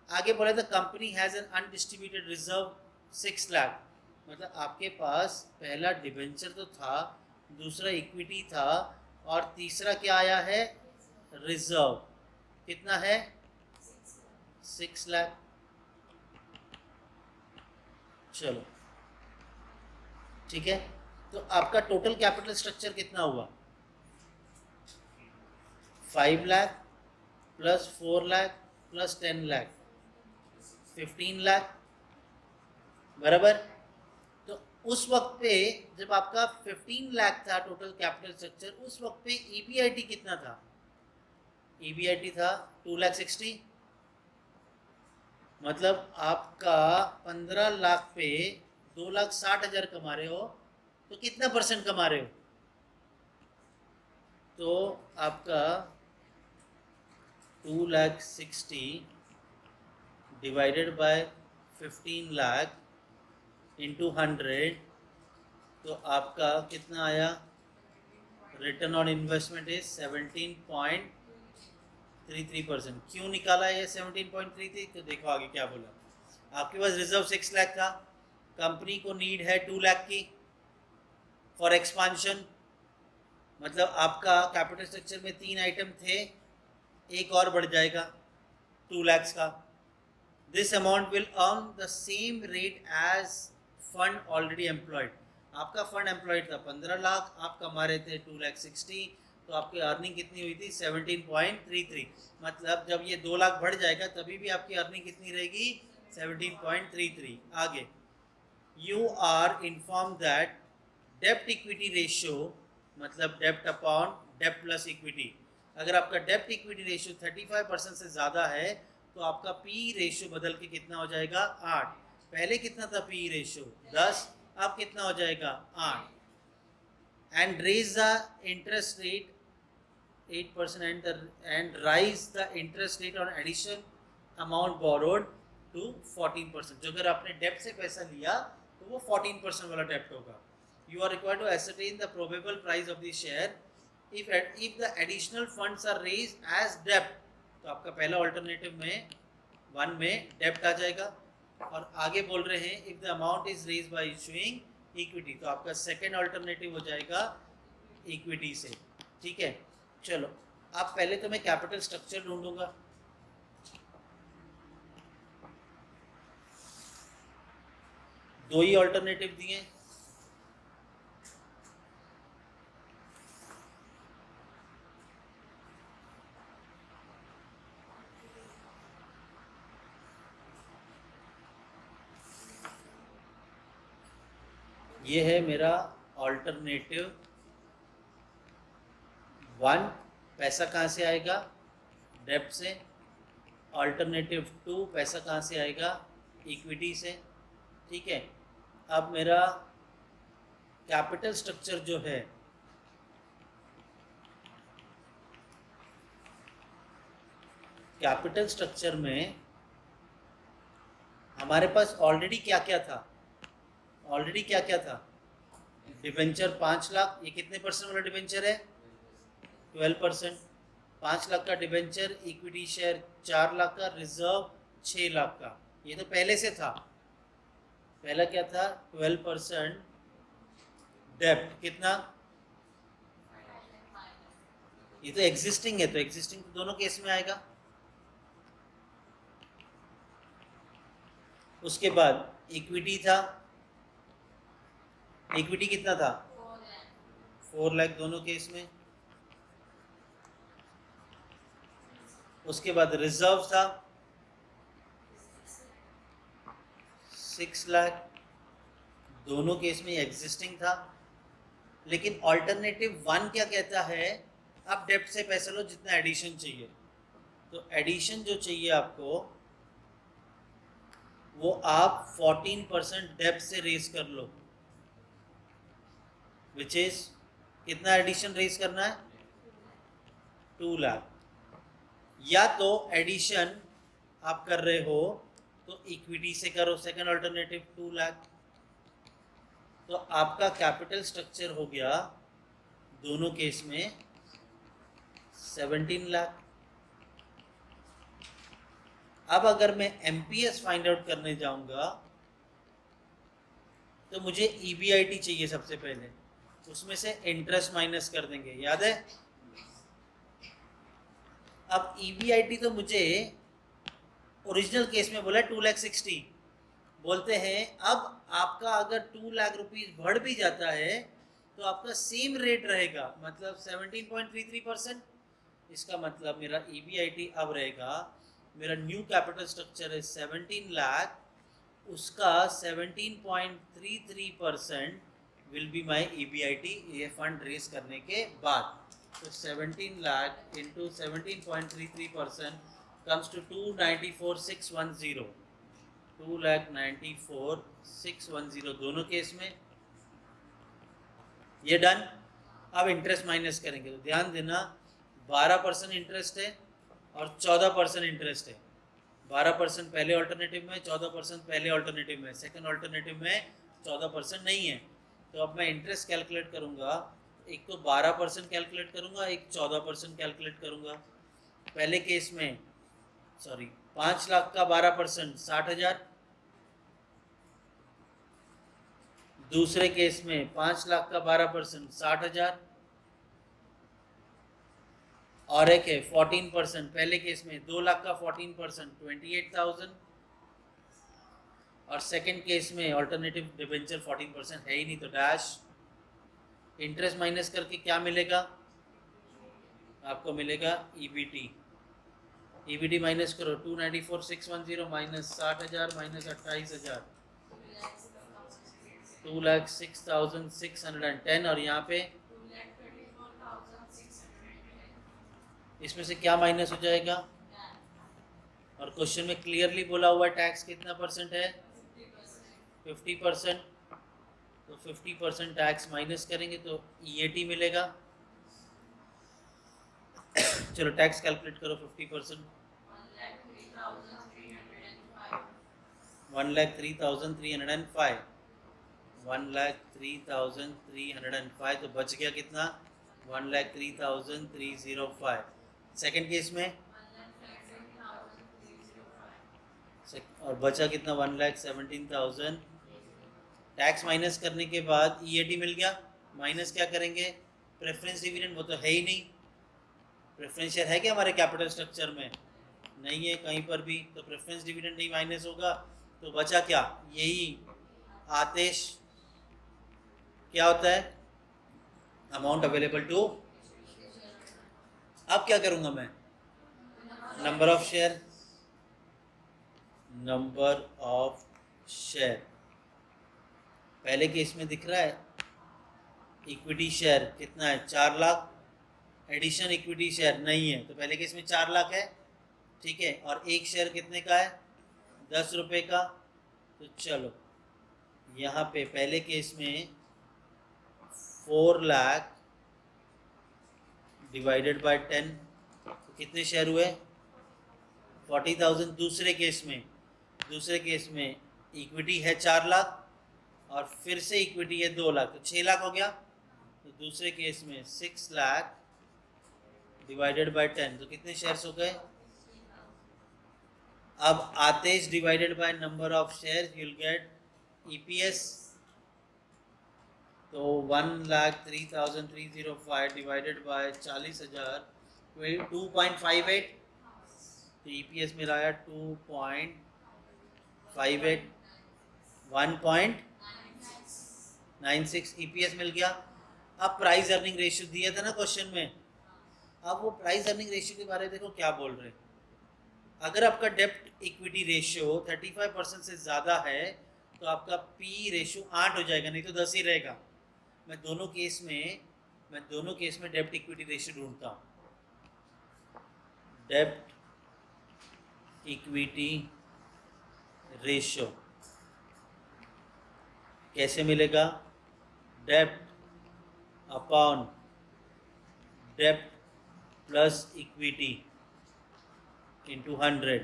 आगे बोला था company has an undistributed reserve 6 lakh. मतलब आपके पास पहला डिबेंचर तो था, दूसरा इक्विटी था और तीसरा क्या आया है? रिजर्व। कितना है? 6 लाख। चलो ठीक है, तो आपका टोटल कैपिटल स्ट्रक्चर कितना हुआ? 5 लाख प्लस 4 लाख प्लस 10 लाख 15 लाख, बराबर। तो उस वक्त पे जब आपका 15 लाख था टोटल कैपिटल स्ट्रक्चर, उस वक्त पे EBIT कितना था? EBIT था 2,60,000। मतलब आपका 15 लाख पे 2,60,000 कमा रहे हो तो कितना परसेंट कमा रहे हो? तो आपका 2,60,000 डिवाइडेड बाय 15 लाख इंटू 100, तो आपका कितना आया? Return on investment is 17.33%। क्यों निकाला ये 17.33? तो देखो आगे क्या बोला। आपके पास रिजर्व 6 लाख था, कंपनी को नीड है 2 लाख की फॉर एक्सपांशन। मतलब आपका कैपिटल स्ट्रक्चर में 3 आइटम थे, एक और बढ़ जाएगा 2 लाख का। This amount will earn the same rate as fund already employed. आपका फंड एम्प्लॉयड था 15 लाख, आप कमा रहे थे 2,60,000, तो आपकी अर्निंग कितनी हुई थी? 17.33। मतलब जब ये 2 लाख बढ़ जाएगा तभी भी आपकी अर्निंग कितनी रहेगी? 17.33। आगे you are inform that dept equity ratio, मतलब डेप्ट अपॉन डेप्ट प्लस इक्विटी, अगर आपका डेप्ट इक्विटी रेशियो 35% से ज़्यादा है तो आपका PE रेशियो बदल के कितना हो जाएगा? 8। पहले कितना था PE रेशियो? 10। अब कितना हो जाएगा? 8। And raise the interest rate 8% and rise the interest rate on addition amount borrowed to 14%। जो अगर आपने डेप्ट से पैसा लिया तो वो 14% वाला डेप्ट होगा. You are required to ascertain the probable price of the share if the additional funds are raised as debt. तो आपका पहला ऑल्टरनेटिव में 1 में डेप्ट आ जाएगा, और आगे बोल रहे हैं if the amount is raise by issuing equity, तो आपका सेकेंड ऑल्टरनेटिव हो जाएगा इक्विटी से. ठीक है, चलो अब पहले तो मैं कैपिटल स्ट्रक्चर ढूंढूंगा. दो ही ऑल्टरनेटिव दिए. ये है मेरा ऑल्टरनेटिव 1, पैसा कहाँ से आएगा, डेब्ट से. ऑल्टरनेटिव 2, पैसा कहाँ से आएगा, इक्विटी से. ठीक है, अब मेरा कैपिटल स्ट्रक्चर जो है कैपिटल स्ट्रक्चर में हमारे पास ऑलरेडी क्या क्या था, डिवेंचर 5 लाख. ये कितने परसेंट वाला डिवेंचर है, 12%. 5 लाख का डिवेंचर, इक्विटी शेयर 4 लाख का, रिजर्व 6 लाख का. ये तो पहले से था. पहला क्या था, 12% डेब्ट. कितना, ये तो एग्जिस्टिंग है, तो एग्जिस्टिंग तो दोनों केस में आएगा. उसके बाद इक्विटी था, इक्विटी कितना था, 4 लाख दोनों केस में. उसके बाद रिजर्व था 6 लाख, दोनों केस में एग्जिस्टिंग था. लेकिन ऑल्टरनेटिव 1 क्या कहता है, आप डेब्ट से पैसा लो जितना एडिशन चाहिए. तो एडिशन जो चाहिए आपको वो आप 14% डेब्ट से रेज कर लो, विच इज कितना एडिशन रेज करना है, 2 लाख. या तो एडिशन आप कर रहे हो तो इक्विटी से करो, सेकंड अल्टरनेटिव 2 लाख. तो आपका कैपिटल स्ट्रक्चर हो गया दोनों केस में 17 लाख. अब अगर मैं एमपीएस फाइंड आउट करने जाऊंगा तो मुझे ईबीआईटी चाहिए सबसे पहले. उसमें से इंटरेस्ट माइनस कर देंगे, याद है. अब ईबीआईटी तो मुझे ओरिजिनल केस में बोला 2,60,000 बोलते हैं. अब आपका अगर 2 लाख रुपीज बढ़ भी जाता है तो आपका सेम रेट रहेगा, मतलब 17.33%. इसका मतलब मेरा ईबीआईटी अब रहेगा, मेरा न्यू कैपिटल स्ट्रक्चर है 17 लाख, उसका 17.33% विल बी माई ईबीआईटी, ये फंड रेज करने के बाद. तो 17 लाख इंटू 17.33% कम्स टू 294,610, 2,94,610 दोनों केस में. ये डन. अब इंटरेस्ट माइनस करेंगे तो ध्यान देना 12% इंटरेस्ट है और 14% इंटरेस्ट है. 12% पहले ऑल्टरनेटिव में, 14% पहले ऑल्टरनेटिव में, सेकंड ऑल्टरनेटिव में 14% नहीं है. तो अब मैं इंटरेस्ट कैलकुलेट करूंगा, एक तो 12% कैलकुलेट करूंगा, एक 14% कैलकुलेट करूंगा. पहले केस में 5 लाख का 12% 60,000. दूसरे केस में 5 लाख का 12% 60,000. और एक है 14%, पहले केस में 2 लाख का 14% 28,000. और सेकंड केस में ऑल्टरनेटिव डिबेंचर 14% है ही नहीं, तो डैश. इंटरेस्ट माइनस करके क्या मिलेगा, आपको मिलेगा ईबीटी. ईबीटी माइनस करो, 294,610 माइनस 60,000 माइनस 28,000, 2,06,610. और यहाँ पे इसमें से क्या माइनस हो जाएगा, और क्वेश्चन में क्लियरली बोला हुआ टैक्स कितना परसेंट है, 50%. तो 50% टैक्स माइनस करेंगे तो ईएटी मिलेगा. चलो टैक्स कैलकुलेट करो. 50% 1,03,305. 1,03,305, तो बच गया कितना 1,03,305। सेकंड केस में और बचा कितना 1,17,000। टैक्स माइनस करने के बाद ईएटी मिल गया, माइनस क्या करेंगे प्रेफरेंस डिविडेंड, वो तो है ही नहीं। प्रेफरेंस शेयर है क्या हमारे कैपिटल स्ट्रक्चर में, नहीं है कहीं पर भी, तो प्रेफरेंस डिविडेंड नहीं माइनस होगा, तो बचा क्या यही आतेश क्या होता है अमाउंट अवेलेबल टू। अब क्या करूंगा मैं number of share, number of share पहले केस में दिख रहा है इक्विटी शेयर कितना है 4 लाख, एडिशन इक्विटी शेयर नहीं है तो पहले केस में 4 लाख है, ठीक है, और एक शेयर कितने का है 10 रुपये का। तो चलो यहाँ पे पहले केस में 4 लाख डिवाइडेड बाय 10 तो कितने शेयर हुए 40,000। दूसरे केस में इक्विटी है 4 लाख और फिर से इक्विटी है 2 लाख, तो 6 लाख हो गया। तो दूसरे केस में 6 लाख डिवाइडेड बाय 10 तो कितने शेयर्स हो गए। अब आतेश divided by number of shares you will get EPS, तो 1,03,305 डिवाइडेड बाय 40,000 2.58, तो ईपीएस मेरा आया 2.58 1.96 ईपीएस मिल गया। अब प्राइस अर्निंग रेशियो दिया था ना क्वेश्चन में, अब वो प्राइस अर्निंग रेशियो के बारे में देखो क्या बोल रहे हैं। अगर आपका डेप्ट इक्विटी रेशियो 35% से ज़्यादा है तो आपका पी रेशियो 8 हो जाएगा, नहीं तो 10 ही रहेगा। मैं दोनों केस में डेप्ट इक्विटी रेशियो ढूंढता हूँ। डेप्ट इक्विटी रेशियो कैसे मिलेगा, डेप्ट अपॉन डेप्ट प्लस इक्विटी इंटू 100,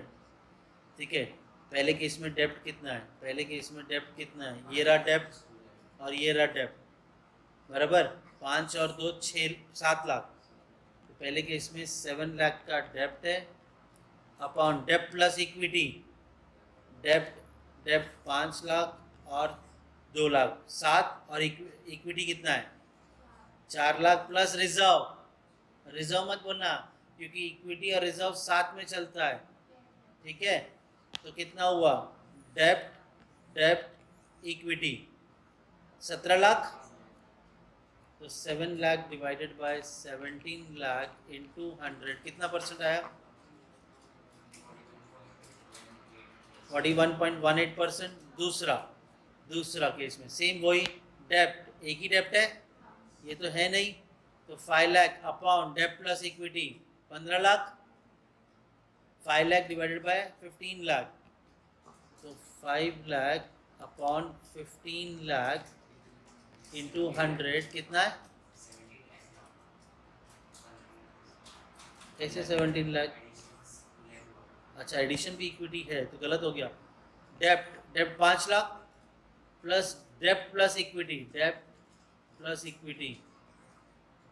ठीक है। पहले केस में डेप्ट कितना है, ये रहा डेप्ट और ये रहा डेप्ट बराबर 5 और 2 6 7 लाख, तो पहले केस में 7 लाख का डेप्ट है अपॉन डेप्ट प्लस इक्विटी, डेप्ट 5 लाख और 2 लाख 7 और इक्विटी कितना है 4 लाख प्लस रिजर्व मत बोलना क्योंकि इक्विटी और रिजर्व साथ में चलता है, ठीक है। तो कितना हुआ डेप्ट इक्विटी 17 लाख, तो 7 lakh divided bye 17 lakh into 100 कितना परसेंट आया 41.18%। दूसरा केस में सेम वही डेप्ट, एक ही डेप्ट है ये तो है नहीं, तो 5 लाख अपॉन डेप्ट plus equity 15 lakh, 5 lakh divided by 15 lakh, तो 5 लाख अपॉन 15 लाख इंटू 100 कितना है कैसे 17 लाख, अच्छा एडिशन भी इक्विटी है तो गलत हो गया। डेप्ट 5 लाख प्लस डेप्ट प्लस इक्विटी,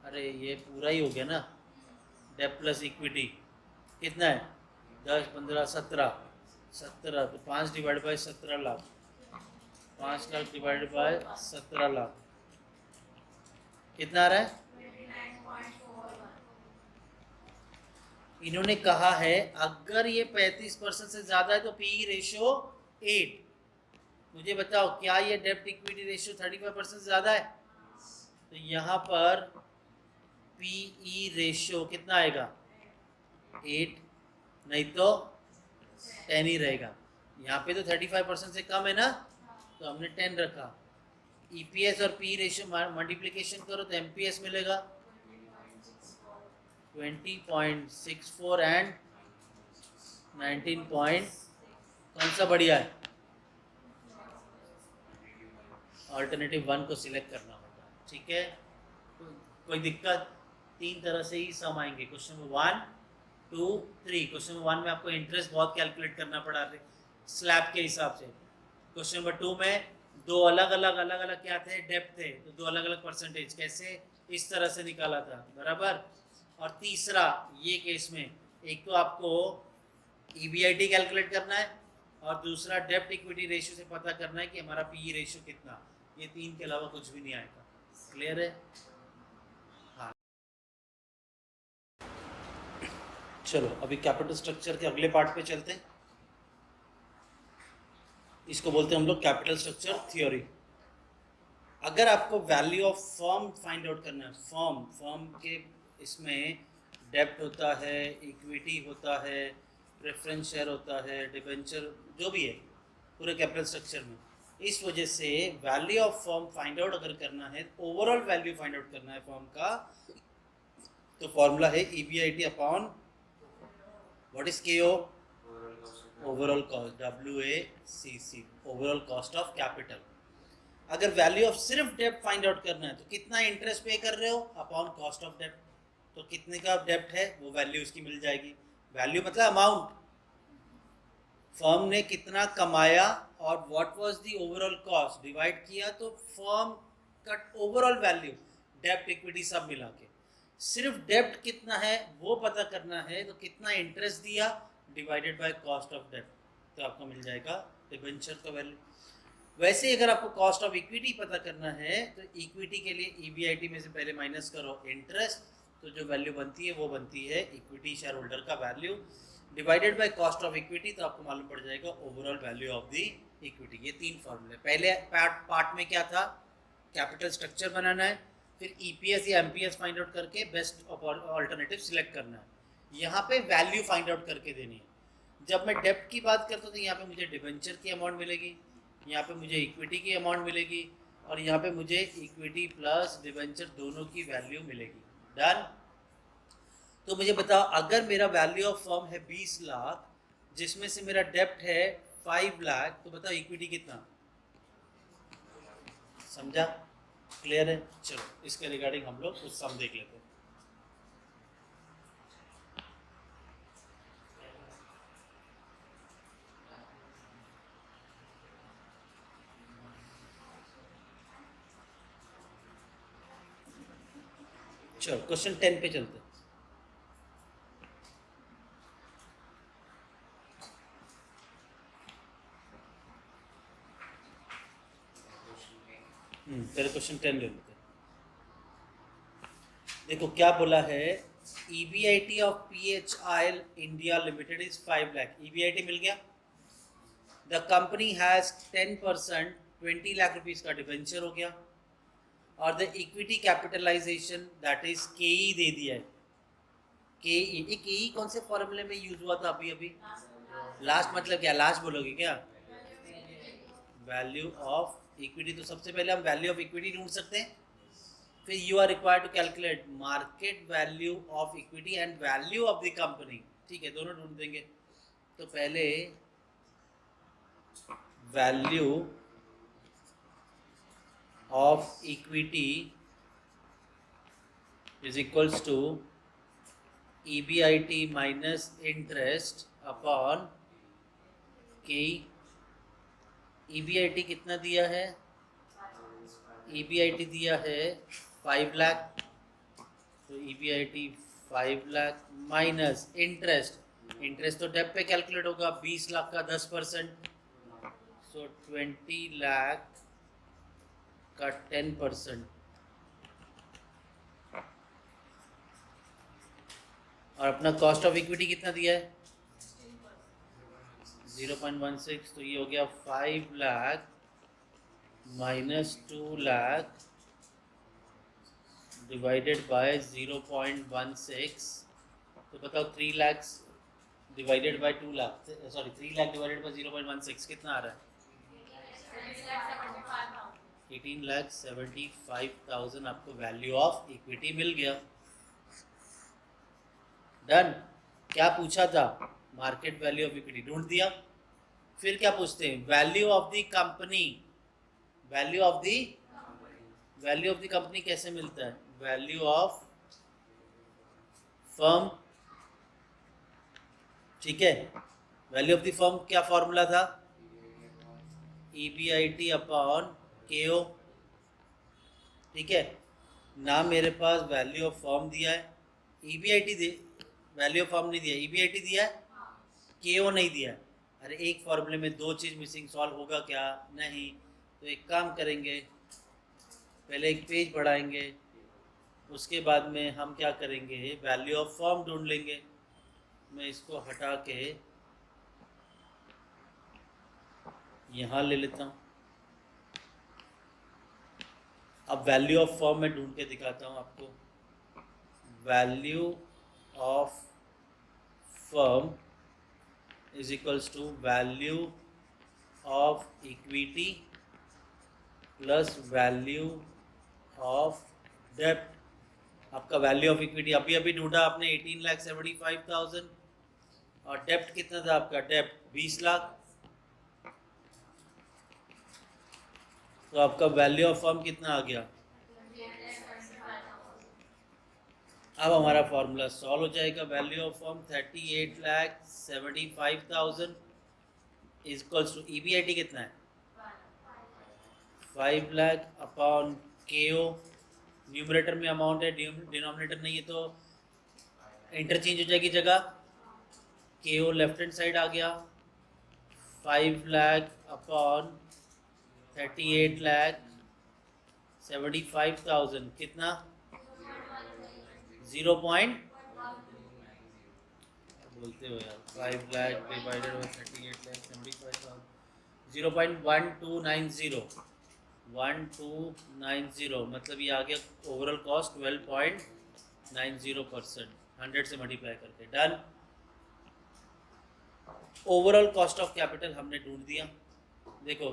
अरे ये पूरा ही हो गया ना, डेप्ट प्लस इक्विटी कितना है 10 15 17 तो 5 divide by 17 lakh, 5 lakh divided bye 17 lakh कितना आ रहा है। इन्होंने कहा है अगर ये 35% से ज़्यादा है तो पीई रेशियो 8। मुझे बताओ क्या ये डेप्ट इक्विटी रेशियो 35% से ज़्यादा है, तो यहाँ पर पीई रेशियो कितना आएगा 8, नहीं तो 10 ही रहेगा। यहाँ पे तो 35% से कम है ना तो हमने 10 रखा। ईपीएस और पी रेशियो मल्टीप्लिकेशन करो तो एमपीएस मिलेगा 20.64 एंड 19 कौन सा बढ़िया है, ऑल्टरनेटिव 1 को सिलेक्ट करना होगा, ठीक है। कोई दिक्कत, 3 तरह से ही सम आएंगे। Question number 1 2 3। क्वेश्चन नंबर 1 में आपको इंटरेस्ट बहुत कैलकुलेट करना पड़ा स्लैब के हिसाब से। क्वेश्चन नंबर 2 में दो अलग अलग क्या थे, डेप्थ थे, तो दो अलग अलग परसेंटेज कैसे, इस तरह से निकाला था, बराबर। और तीसरा ये केस में एक तो आपको ईबीआईटी कैलकुलेट करना है और दूसरा डेप्ट इक्विटी रेशियो से पता करना है कि हमारा पीई रेशियो कितना, ये तीन के अलावा कुछ भी नहीं आएगा। क्लियर है? हाँ, चलो अभी कैपिटल स्ट्रक्चर के अगले पार्ट पे चलते हैं। इसको बोलते हैं हम लोग कैपिटल स्ट्रक्चर थ्योरी। अगर आपको value of firm find out करना है, फर्म के इसमें डेब्ट होता है, इक्विटी होता है, प्रेफरेंस शेयर होता है, डिबेंचर, जो भी है पूरे कैपिटल स्ट्रक्चर में। इस वजह से value of firm find out अगर करना है, ओवरऑल वैल्यू फाइंड आउट करना है फर्म का, तो फॉर्मूला है ईबीआईटी अपॉन व्हाट इज केओ, overall cost, WACC, overall cost of capital. अगर वैल्यू ऑफ सिर्फ डेब्ट फाइंड आउट करना है तो कितना इंटरेस्ट पे कर रहे हो अपॉन कॉस्ट ऑफ डेब्ट, तो कितने का डेब्ट है वो वैल्यू उसकी मिल जाएगी। वैल्यू मतलब अमाउंट, फर्म ने कितना कमाया और what was the overall cost divide किया, तो फर्म का ओवरऑल वैल्यू डेब्ट इक्विटी सब मिला के। सिर्फ डेब्ट कितना है वो पता करना है, तो कितना इंटरेस्ट दिया डिवाइडेड बाय कॉस्ट ऑफ डेब्ट, तो आपको मिल जाएगा डिबेंचर का वैल्यू। वैसे अगर आपको कॉस्ट ऑफ इक्विटी पता करना है तो इक्विटी के लिए ईबीआईटी में से पहले माइनस करो इंटरेस्ट, तो जो वैल्यू बनती है वो बनती है इक्विटी शेयर होल्डर का value divided by cost of equity, तो आपको मालूम पड़ जाएगा overall value of the equity. ये तीन फॉर्मूले। पहले पार्ट में क्या था, कैपिटल स्ट्रक्चर बनाना है, फिर ईपीएस या एमपीएस फाइंड आउट करके बेस्ट ऑल्टरनेटिव सिलेक्ट करना है। यहाँ पे वैल्यू फाइंड आउट करके देनी है। जब मैं डेब्ट की बात करता हूँ तो यहाँ पे मुझे डिबेंचर की अमाउंट मिलेगी, यहाँ पे मुझे इक्विटी की अमाउंट मिलेगी, और यहाँ पे मुझे इक्विटी प्लस डिबेंचर दोनों की वैल्यू मिलेगी। डन। तो मुझे बताओ, अगर मेरा वैल्यू ऑफ फर्म है 20 लाख, जिसमें से मेरा डेब्ट है 5 लाख, तो बताओ इक्विटी कितना। समझा? क्लियर है? चलो इसके रिगार्डिंग हम लोग कुछ सम देख लेते हैं। चलो क्वेश्चन 10 पे चलते हैं। पहले क्वेश्चन 10 ले लेते हैं। देखो क्या बोला है, EBIT of PHIL India Limited is 5 lakh. EBIT मिल गया। The company has 10%, 20 lakh rupees का डिबेंचर हो गया, और the equity capitalization that is K E दे दिया है। केई कौन से फॉर्मूले में यूज हुआ था अभी अभी? लास्ट मतलब क्या, लास्ट बोलोगे क्या? Value of equity. तो सबसे पहले हम वैल्यू ऑफ इक्विटी ढूंढ सकते हैं, फिर you are required to calculate market value of equity and value of the company. ठीक है, दोनों ढूंढ देंगे। तो पहले value of equity is equals to EBIT minus interest upon K. EBIT कितना दिया है? EBIT दिया है 5 लाख, तो EBIT 5 lakh minus interest. Interest तो डेब्ट पे कैलकुलेट होगा, 20 लाख का 10%, सो 20 लाख का 10%, और अपना कॉस्ट ऑफ इक्विटी कितना दिया है? 0.16, तो ये हो गया 5 lakh minus 2 lakh divided bye 0.16। तो बताओ 3 lakh divided bye 2 lakh, sorry 3 lakh divided bye 0.16 कितना आ रहा है? 18,75,000 आपको वैल्यू ऑफ इक्विटी मिल गया। डन। क्या पूछा था? मार्केट वैल्यू ऑफ इक्विटी ढूंढ दिया। फिर क्या पूछते हैं? Value of the company. Value of the company कैसे मिलता है? Value of firm. ठीक है, वैल्यू ऑफ द फर्म क्या फॉर्मूला था? EBIT अपॉन KO, ठीक है ना। मेरे पास वैल्यू ऑफ फॉर्म दिया है, EBIT वैल्यू ऑफ फॉर्म नहीं दिया, EBIT दिया है, KO नहीं दिया है। अरे एक फॉर्मूले में दो चीज़ मिसिंग, सॉल्व होगा क्या? नहीं। तो एक काम करेंगे, पहले एक पेज बढ़ाएंगे, उसके बाद में हम क्या करेंगे, वैल्यू ऑफ फॉर्म ढूंढ लेंगे। मैं इसको हटा के यहाँ ले लेता हूँ। अब वैल्यू ऑफ फॉर्म में ढूंढ के दिखाता हूँ आपको। Value of firm is equals to value of equity plus value of डेब्ट। आपका वैल्यू ऑफ इक्विटी अभी अभी ढूंढा आपने 18,75,000, और डेब्ट कितना था आपका? डेब्ट 20 लाख। तो आपका वैल्यू ऑफ फर्म कितना आ गया? अब हमारा फॉर्मूला सॉल्व हो जाएगा। Value of firm 38,75,000 is equals to EBIT कितना है? 5 लाख अपॉन KO। न्यूमरेटर में अमाउंट है, डिनोमिनेटर नहीं है, तो इंटरचेंज हो जाएगी जगह। KO लेफ्ट हैंड साइड आ गया। 5 लाख अपॉन 38,75,000 कितना? 0 पॉइंट बोलते हो यार। 5 लाख डिवाइडेड बाई 38,75,000 0.1290 1290, मतलब ये आ गया ओवरऑल कॉस्ट 12.90%, 100 से मल्टीप्लाई करके। Done. Overall cost of capital हमने ढूंढ दिया। देखो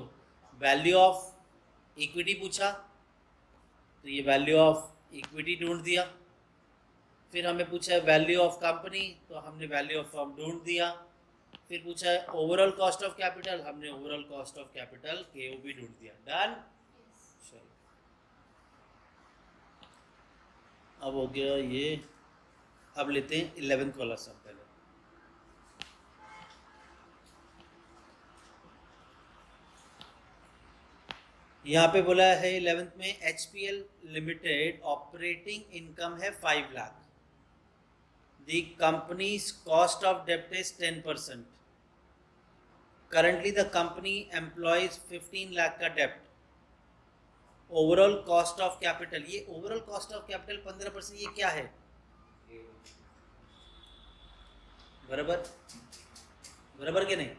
वैल्यू ऑफ इक्विटी पूछा, तो ये वैल्यू ऑफ इक्विटी ढूंढ दिया। फिर हमें पूछा है वैल्यू ऑफ कंपनी, तो हमने वैल्यू ऑफ फर्म ढूंढ दिया। फिर पूछा है ओवरऑल कॉस्ट ऑफ कैपिटल, हमने overall cost of capital KO भी ढूंढ दिया। डन। चलो अब हो गया ये। अब लेते हैं 11th वाला सम पहले। यहाँ पे बोला है 11th में HPL लिमिटेड ऑपरेटिंग इनकम है 5 lakh. The company's cost of debt is 10%. Currently the company employs 15 lakh का debt. Overall cost of capital, ये overall cost of capital 15%, ये क्या है? बराबर बराबर के नहीं?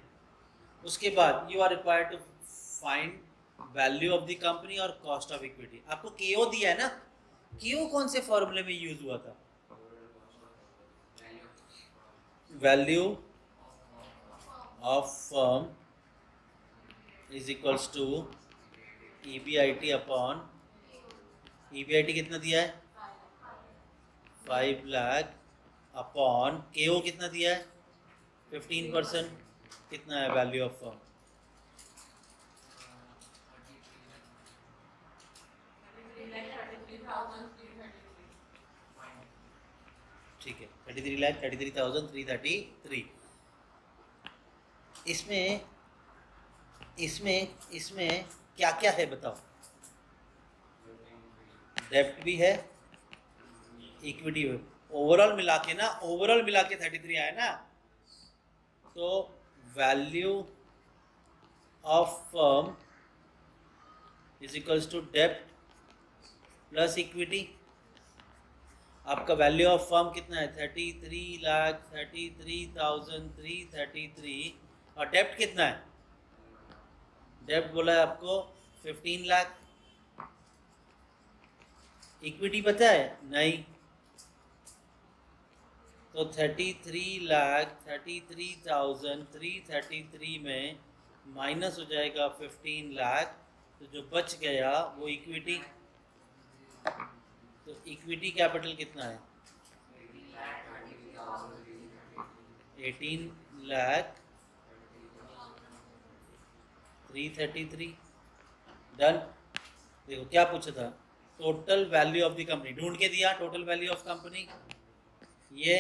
उसके बाद you are required to find value of the company और cost of equity। आपको KO दिया है ना? KO कौन से फॉर्मूले में यूज हुआ था? Value of firm is equals to EBIT upon, EBIT कितना दिया है? 5 लाख अपॉन KO कितना दिया है? 15%। कितना है वैल्यू ऑफ फर्म? ठीक है 33,33,333। इसमें इसमें इसमें क्या क्या है बताओ? डेब्ट भी है, इक्विटी है। ओवरऑल मिला के ना, ओवरऑल मिला के 33 आया ना। तो value of firm is equals to डेब्ट प्लस इक्विटी। आपका वैल्यू ऑफ फर्म कितना है? 33,33,333। और डेब्ट कितना है? डेब्ट बोला है आपको 15 लाख। इक्विटी पता है? नहीं। तो 33,33,333 में माइनस हो जाएगा 15 लाख, तो जो बच गया वो इक्विटी। तो इक्विटी कैपिटल कितना है? 18,333। डन। देखो क्या पूछा था? Total value of the company ढूंढ के दिया। टोटल वैल्यू ऑफ कंपनी ये,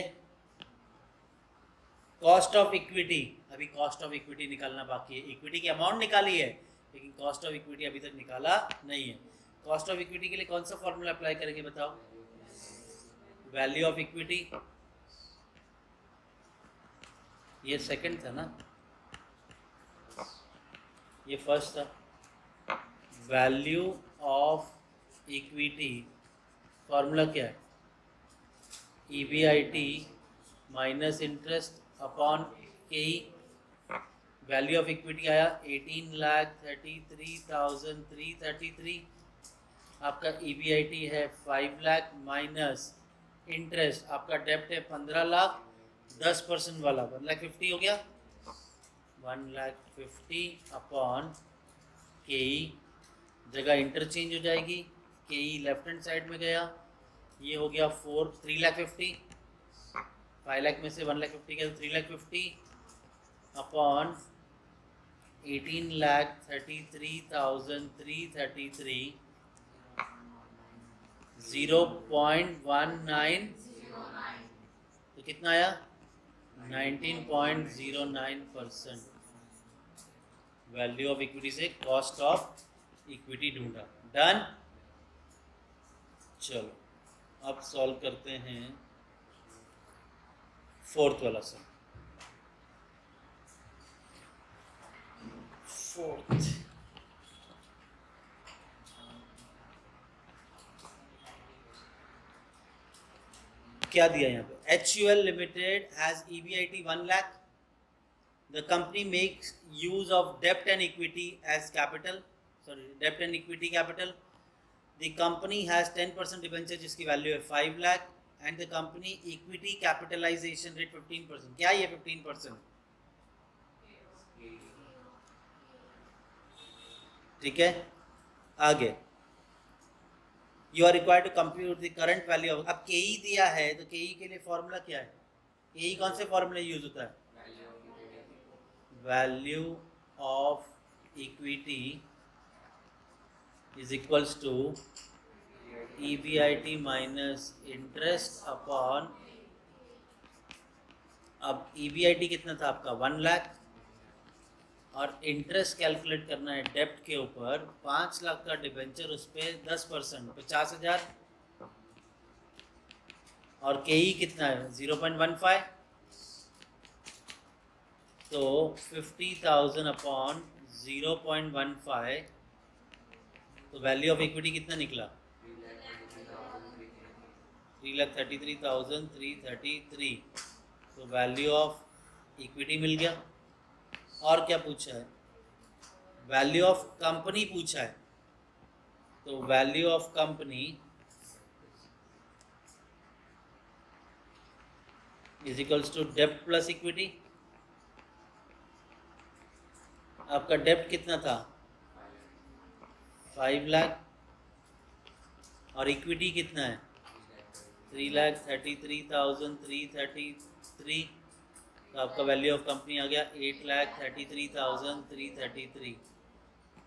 कॉस्ट ऑफ इक्विटी, अभी कॉस्ट ऑफ इक्विटी निकालना बाकी है। इक्विटी की अमाउंट निकाली है, लेकिन कॉस्ट ऑफ इक्विटी अभी तक निकाला नहीं है। कॉस्ट ऑफ इक्विटी के लिए कौन सा फॉर्मूला अप्लाई करेंगे बताओ? वैल्यू ऑफ इक्विटी, ये सेकंड था ना, ये फर्स्ट था। वैल्यू ऑफ इक्विटी फॉर्मूला क्या है? EBIT minus interest upon KE। Value of equity आया 18,33,333। आपका EBIT है 5 लाख माइनस इंटरेस्ट, आपका डेप्ट है 15 लाख, 10% वाला 1,50,000 हो गया। 1,50,000 अपॉन KE, जगह इंटरचेंज हो जाएगी, KE लेफ्ट हैंड साइड में गया, ये हो गया 3,50,000। 5 लाख में से 1,50,000 गया तो 3,50,000 अपॉन 18,33,333, 0.19, तो कितना आया? 19.09%। वैल्यू ऑफ इक्विटी से कॉस्ट ऑफ इक्विटी ढूंढा। डन। चलो अब सॉल्व करते हैं फोर्थ वाला सम। फोर्थ क्या दिया यहाँ पे? HUL limited has EBIT 1 lakh. The company makes use of debt and equity as capital. Sorry, debt and equity capital. The company has 10% debenture जिसकी वैल्यू है 5 lakh and the company equity capitalization rate 15%. क्या ये 15%? ठीक है, आगे you are required to compute the current value of. अब KE दिया है तो KE के लिए फॉर्मूला क्या है? KE कौन से फॉर्मूले यूज होता है? Value of equity is equals to EBIT minus interest upon, अब EBIT कितना था आपका? 1 लाख, और इंटरेस्ट कैलकुलेट करना है डेप्ट के ऊपर, 5 लाख का डिबेंचर, उस पर 10% 50,000, और KE कितना है? 0.15, तो 50,000 अपॉन 0.15, तो वैल्यू ऑफ इक्विटी कितना निकला? 3,33,333। तो वैल्यू ऑफ इक्विटी मिल गया। और क्या पूछा है? वैल्यू ऑफ कंपनी पूछा है, तो value of company is equals to डेप्ट प्लस इक्विटी। आपका डेप्ट कितना था? 5 लाख, और इक्विटी कितना है? 3,33,333। तो आपका वैल्यू ऑफ कंपनी आ गया 8,33,333।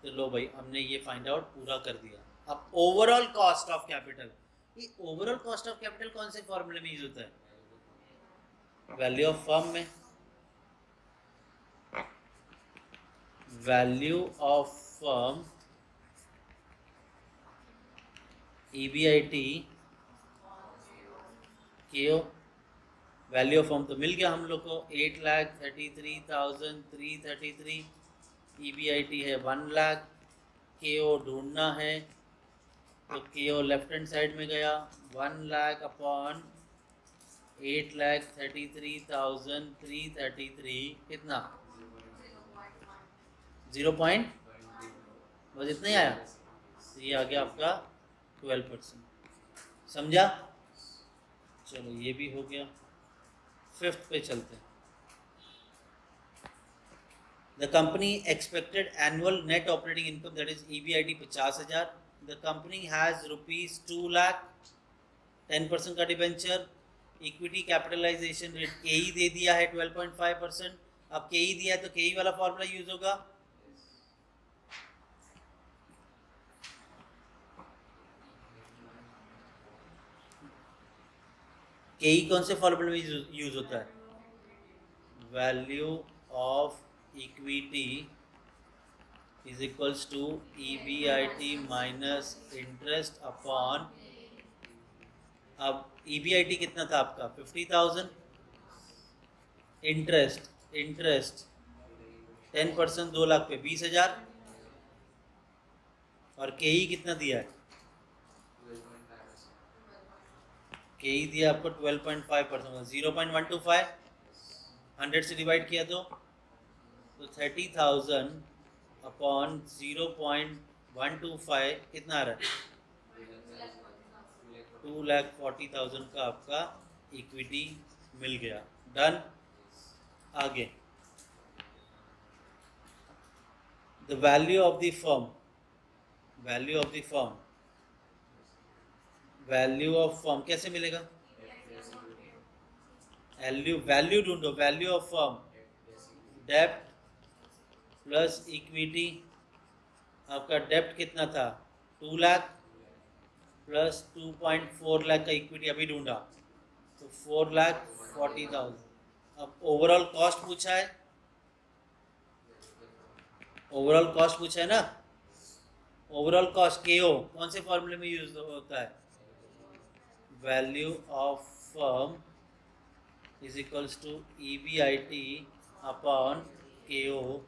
तो लो भाई, हमने ये फाइंड आउट पूरा कर दिया। अब ओवरऑल कॉस्ट ऑफ कैपिटल, ये ओवरऑल कॉस्ट ऑफ कैपिटल कौन से फॉर्मूले में यूज होता है? वैल्यू ऑफ फर्म में। Value of firm EBIT KO। Value of firm तो मिल गया हम लोग को 8,33,333। EBIT है 1 लाख, KO ढूंढना है, तो KO लेफ्ट हैंड साइड में गया, 1 लाख अपॉन 8,33,333, कितना? 0. बस इतना ही आया, तो ये आ गया आपका 12%। समझा? चलो ये भी हो गया। फिफ्थ पे चलते हैं। The company expected annual net operating income that is EBIT 50,000। The company has ₹2 lakh, 10% का debenture, equity capitalization rate KE दे दिया है 12.5%। अब KE दिया है तो KE वाला फॉर्मूला यूज होगा। KE कौन से फॉर्मूले में यूज होता है? Value of equity is equals to EBIT minus interest upon, अब EBIT कितना था आपका 50,000, इंटरेस्ट 10% 2 लाख पे 20,000, और KE कितना दिया है, KE दिया आपको 12.5%, 0.125, 100 से डिवाइड किया तो 30,000 अपॉन 0.125 कितना आ रहा है, 2,40,000 का आपका इक्विटी मिल गया। डन। आगे the value of the firm, value of the firm, value of firm कैसे मिलेगा, वैल्यू ढूंढो, वैल्यू ऑफ फर्म, डेप्ट प्लस इक्विटी, आपका डेप्ट कितना था 2 लाख प्लस 2.4 लाख का इक्विटी अभी ढूंढा तो 4,40,000। अब ओवरऑल कॉस्ट पूछा है, ओवरऑल कॉस्ट पूछा है ना, ओवरऑल कॉस्ट KO कौन से फॉर्मूले में यूज होता है, value of firm is equals to EBIT upon KO,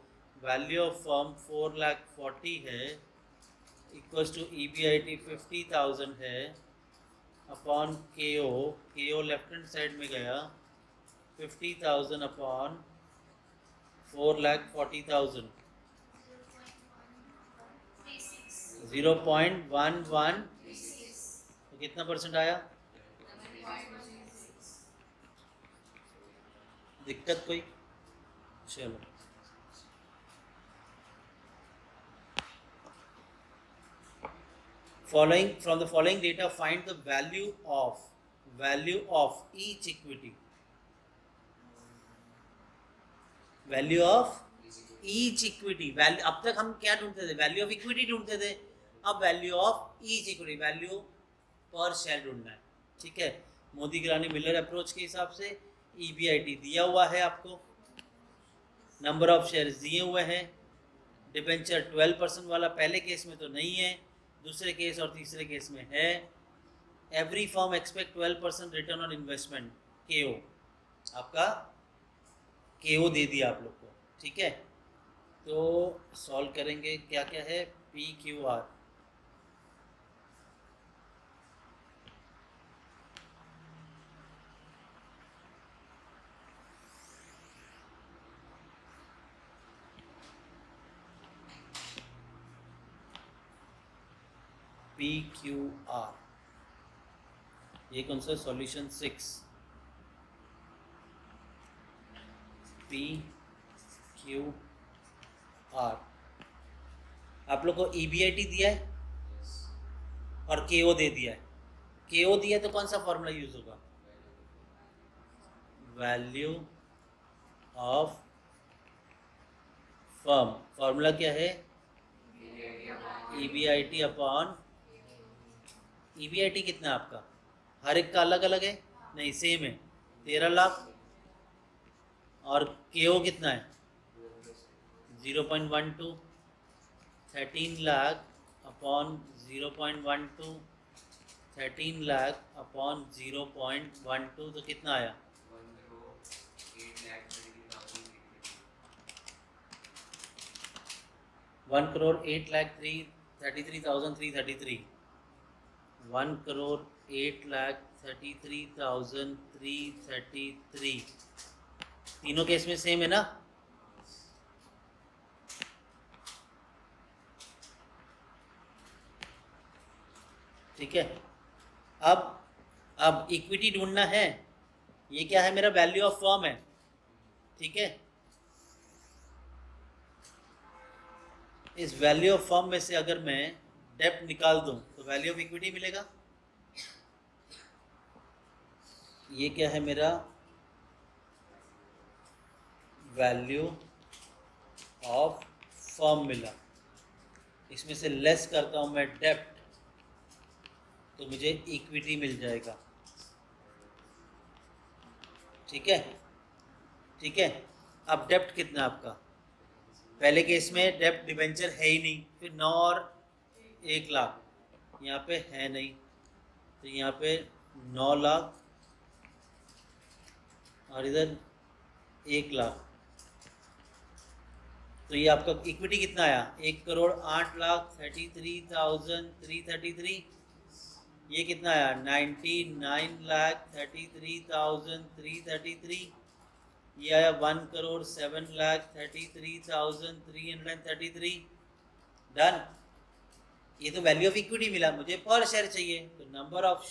value of firm 4,40,000 है इक्वल्स टू EBIT 50,000 है upon KO left hand side में गया 50,000 अपॉन 4,40,000, 0.11, तो कितना परसेंट आया, दिक्कत कोई, चलो following from the following data find the value of each equity, value of each equity, value अब तक हम क्या ढूंढते थे, वैल्यू ऑफ इक्विटी ढूंढते थे, अब value of each equity, value पर शेयर ढूंढना है। ठीक है, मोदी गिलानी मिलर अप्रोच के हिसाब से EBIT दिया हुआ है आपको, नंबर ऑफ शेयर्स दिए हुए हैं, डिबेंचर 12% वाला पहले केस में तो नहीं है, दूसरे केस और तीसरे केस में है। Every firm expect 12% return on investment, KO आपका KO दे दिया आप लोग को। ठीक है, तो सॉल्व करेंगे, क्या क्या है, PQR, PQR, ये कौन सा सॉल्यूशन 6, PQR, आप लोग को EBIT दिया है और KO दे दिया है, KO दिया तो कौन सा फॉर्मूला यूज होगा, वैल्यू ऑफ फर्म, फॉर्मूला क्या है, EBIT अपॉन, EBIT कितना आपका, हर एक का अलग अलग है, नहीं सेम है, 13 लाख, और KO कितना है 0.12, 13 लाख अपॉन 0.12, 13 लाख अपॉन 0.12, तो कितना आया 1,08,33,333, 1,08,33,333, तीनों केस में सेम है ना। ठीक है, अब इक्विटी ढूंढना है, ये क्या है, मेरा वैल्यू ऑफ फर्म है। ठीक है, इस वैल्यू ऑफ फर्म में से अगर मैं डेप्ट निकाल दूं तो वैल्यू ऑफ इक्विटी मिलेगा। ये क्या है, मेरा वैल्यू ऑफ फर्म मिला, इसमें से लेस करता हूं मैं डेप्ट तो मुझे इक्विटी मिल जाएगा। ठीक है, ठीक है, अब डेप्ट कितना आपका पहले केस में डेप्ट डिबेंचर है ही नहीं, फिर 9 और 1 लाख, यहाँ पे है नहीं, तो यहाँ पे 9 लाख और इधर 1 लाख, तो ये आपका इक्विटी कितना आया, 1,08,33,333। ये कितना आया, 99,33,333। ये आया 1,07,33,333। डन। ये तो वैल्यू ऑफ इक्विटी मिला, मुझे पर शेयर चाहिए, तो नंबर ऑफ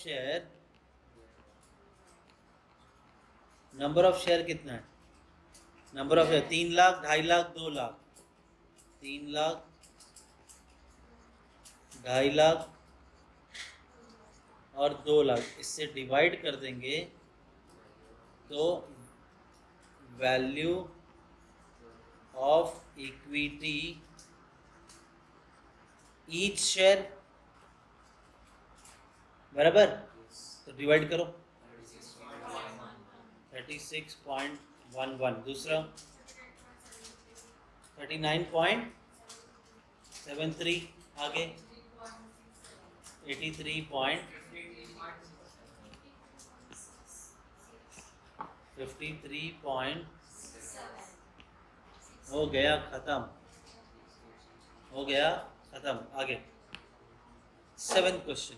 शेयर कितना है, number of share 3 lakh, 2.5 lakh, 2 lakh, 3 lakh, 2.5 lakh और 2 लाख, इससे डिवाइड कर देंगे तो value of equity each share बराबर, तो डिवाइड करो 36.11, दूसरा 39.73, आगे 83.53 हो गया खत्म, हो गया खत्म। आगे 7th question,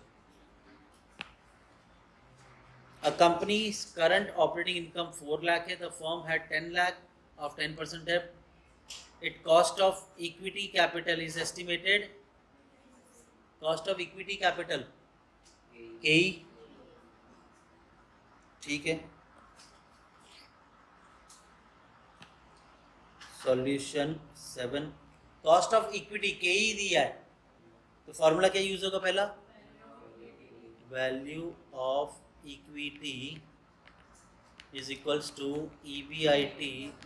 a company's current operating income 4 lakh है, the firm had 10 lakh of 10% debt, its cost of equity capital is estimated, cost of equity capital KE, ठीक है। Solution 7, cost of equity KE दिया है, तो formula क्या use होगा, पहला value of equity is equals to EBIT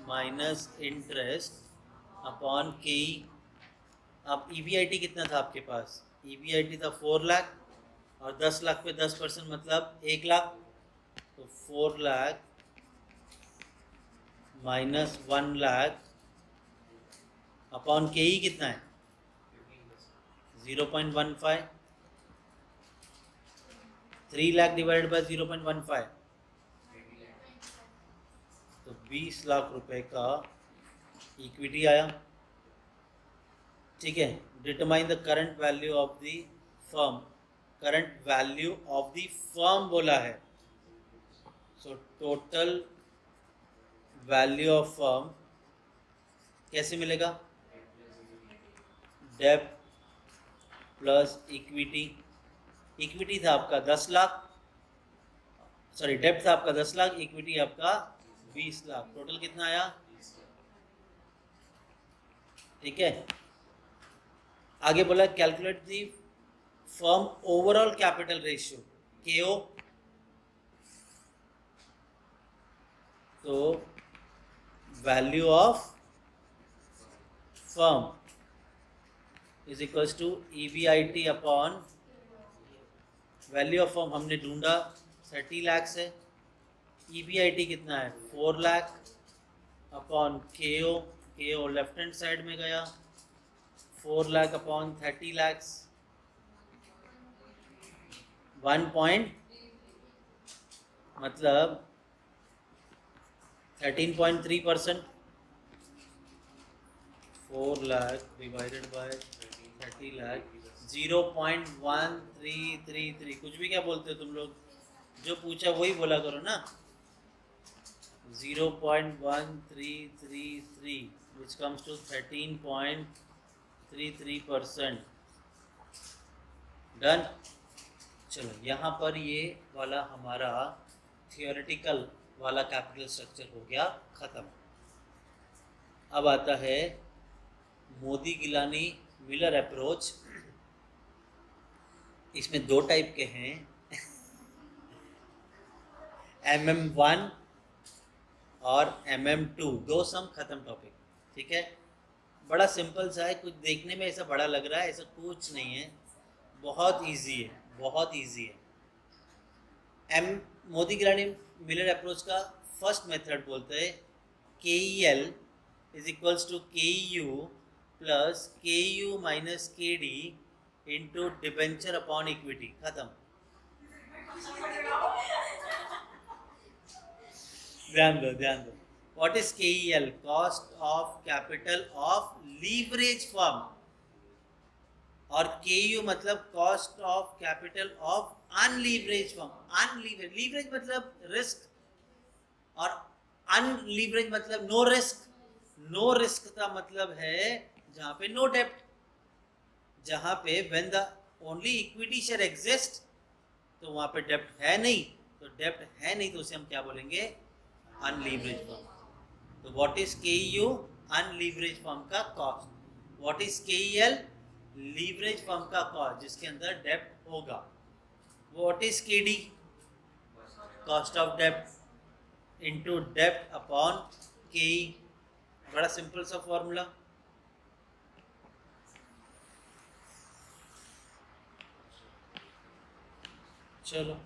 minus interest upon KE। अब EBIT कितना था आपके पास, EBIT था 4 लाख और 10 लाख पे 10% मतलब 1 लाख, तो 4 lakh minus 1 lakh upon KE कितना है 0.15, 3 लाख डिवाइडेड बाय 0.15, तो 20 लाख रुपए का इक्विटी आया, ठीक है। Determine the current value of the firm, current value of the firm बोला है, so total value of firm कैसे मिलेगा, डेब्ट प्लस इक्विटी, इक्विटी था आपका 10 लाख, सॉरी डेब्ट था आपका 10 लाख, इक्विटी आपका 20 लाख, टोटल कितना आया, ठीक है। आगे बोला calculate the firm overall capital ratio KO, तो value of firm is equals to EBIT upon value of firm हमने ढूंढा 30 लाख है, EBIT कितना है 4 lakh upon KO left hand side में गया, 4 लाख अपॉन 30 लाख 1 पॉइंट मतलब 13.3%, 4 लाख डिवाइडेड बाय 30 लाख 0.1333, कुछ भी क्या बोलते हो तुम लोग, जो पूछा वही बोला करो ना, 0.1333 which comes to 13.33%। डन। चलो यहाँ पर ये वाला हमारा थियोरेटिकल वाला कैपिटल स्ट्रक्चर हो गया ख़त्म। अब आता है मोदी गिलानी मिलर अप्रोच। इसमें 2 टाइप के हैं, MM1 और MM2, 2 सम खत्म टॉपिक, ठीक है। बड़ा सिंपल सा है, कुछ देखने में ऐसा बड़ा लग रहा है, ऐसा कुछ नहीं है, बहुत इजी है, बहुत इजी है। मोदी गिलानी मिलर अप्रोच का फर्स्ट मेथड बोलते हैं KEL is equals to K U plus K U minus K D into debenture upon equity, खत्म। ध्यान दो ध्यान दो। What is KEL? Cost of capital of leverage firm, और KU मतलब cost of capital of unleverage firm. Leverage मतलब risk, और unleverage मतलब नो रिस्क। नो रिस्क का मतलब है जहां पे नो डेप्ट, जहां पे when the only equity share exist, तो वहां पे डेप्ट है नहीं, तो डेप्ट है नहीं तो उसे हम क्या बोलेंगे? अनलीवरेज फर्म। तो व्हाट इज KU? अनलीवरेज फर्म का cost. What is KEL? Leverage firm का कॉस्ट जिसके अंदर डेप्ट होगा। What is KD? Cost of dept into dept upon KE। बड़ा सिंपल सा फॉर्मूला। चलो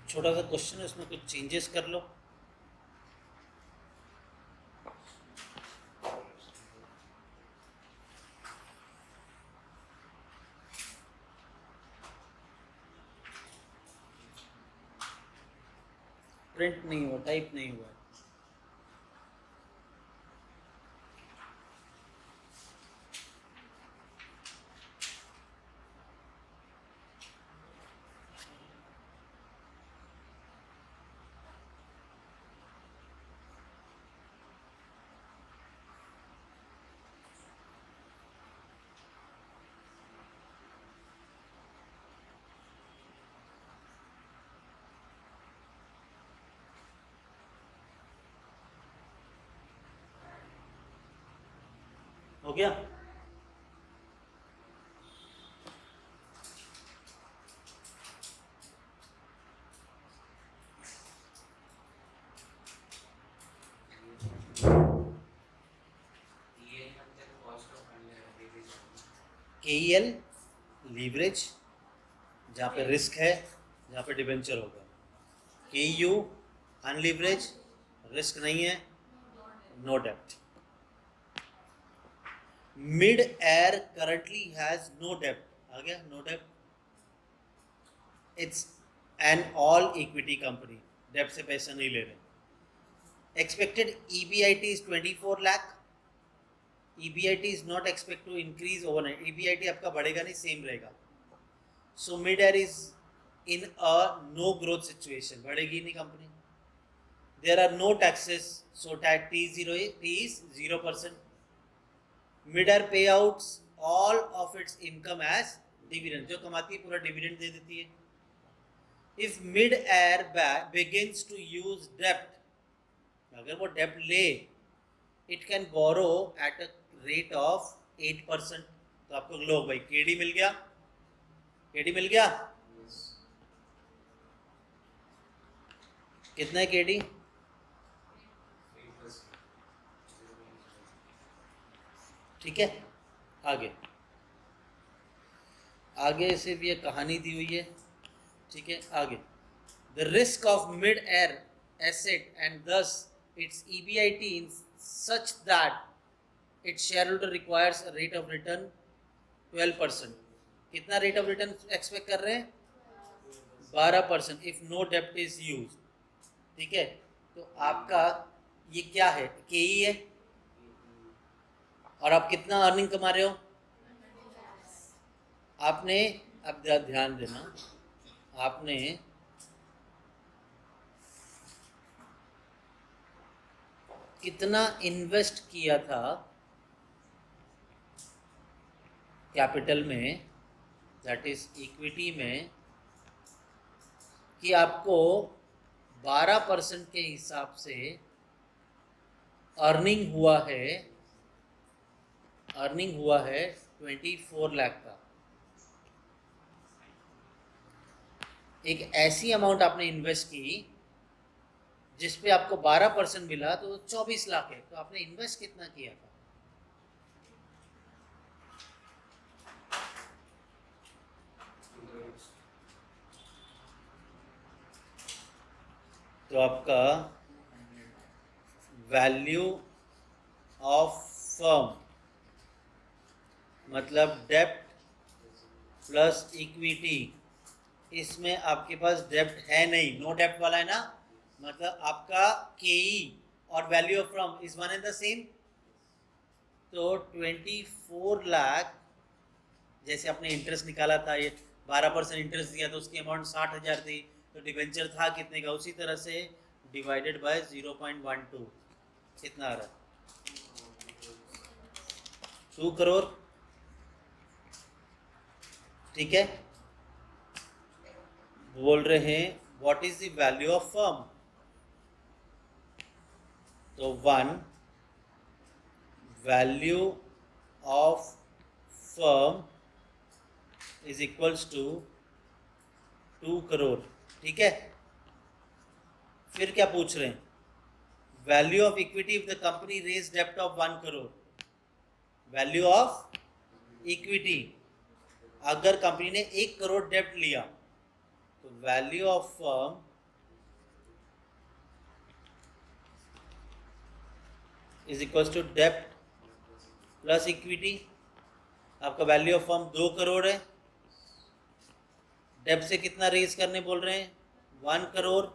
छोटा सा क्वेश्चन है, उसमें कुछ चेंजेस कर लो। प्रिंट नहीं हुआ, टाइप नहीं हुआ। हो गया? KEL लीवरेज जहाँ पे रिस्क है, जहाँ पे डिबेंचर होगा। KU अनलीवरेज, रिस्क नहीं है, no dept. Mid air currently has no डेप्ट, आ गया no dept. It's an all equity company, डेप्ट से पैसा नहीं ले रहे। Expected EBIT is 24 lakh. EBIT is not expected to increase overnight. EBIT आपका बढ़ेगा नहीं, सेम रहेगा। So mid-air is in a no growth situation, बढ़ेगी नहीं company. There are no taxes, so tax T is 0%. Mid-air payouts all of its income as dividend, जो कमाती है पूरा डिविडेंड दे देती है। If mid-air begins to use debt, अगर वो डेप्ट ले, it can borrow at a rate of 8%। तो आपको लो भाई KD मिल गया, KD मिल गया। कितना है KD? ठीक है, आगे आगे सिर्फ ये कहानी दी हुई है, ठीक है। आगे the risk of mid air asset and this its EBIT in such that its shareholder requires a rate of return 12%। कितना रेट ऑफ रिटर्न एक्सपेक्ट कर रहे हैं? 12% इफ नो डेप्ट इज यूज। ठीक है, तो आपका ये क्या है? KE है, और आप कितना अर्निंग कमा रहे हो? आपने, अब ध्यान देना, आपने कितना इन्वेस्ट किया था कैपिटल में, दैट इज इक्विटी में, कि आपको 12% के हिसाब से अर्निंग हुआ है 24 लाख का। एक ऐसी अमाउंट आपने इन्वेस्ट की जिस पे आपको 12% मिला तो 24 लाख है, तो आपने इन्वेस्ट कितना किया था? तो आपका वैल्यू ऑफ फर्म मतलब डेप्ट प्लस इक्विटी, इसमें आपके पास डेप्ट है नहीं, नो डेप्ट वाला है ना, मतलब आपका केई और value of firm is one and the same. तो 24 लाख, जैसे आपने इंटरेस्ट निकाला था, ये 12% इंटरेस्ट दिया तो उसकी अमाउंट 60,000 थी, तो डिवेंचर था कितने का, उसी तरह से डिवाइडेड बाय 0.12 कितना आ रहा है? 2 करोड़। ठीक है, बोल रहे हैं what is the value of firm, तो 1 value of firm is equals to 2 crore. ठीक है, फिर क्या पूछ रहे हैं? Value of equity if the company raise डेप्ट of 1 crore. Value of equity, अगर कंपनी ने 1 करोड़ डेप्ट लिया तो value of firm is equals to डेप्ट प्लस इक्विटी। आपका वैल्यू ऑफ फर्म 2 करोड़ है, डेप्ट से कितना रेज करने बोल रहे हैं? 1 करोड़।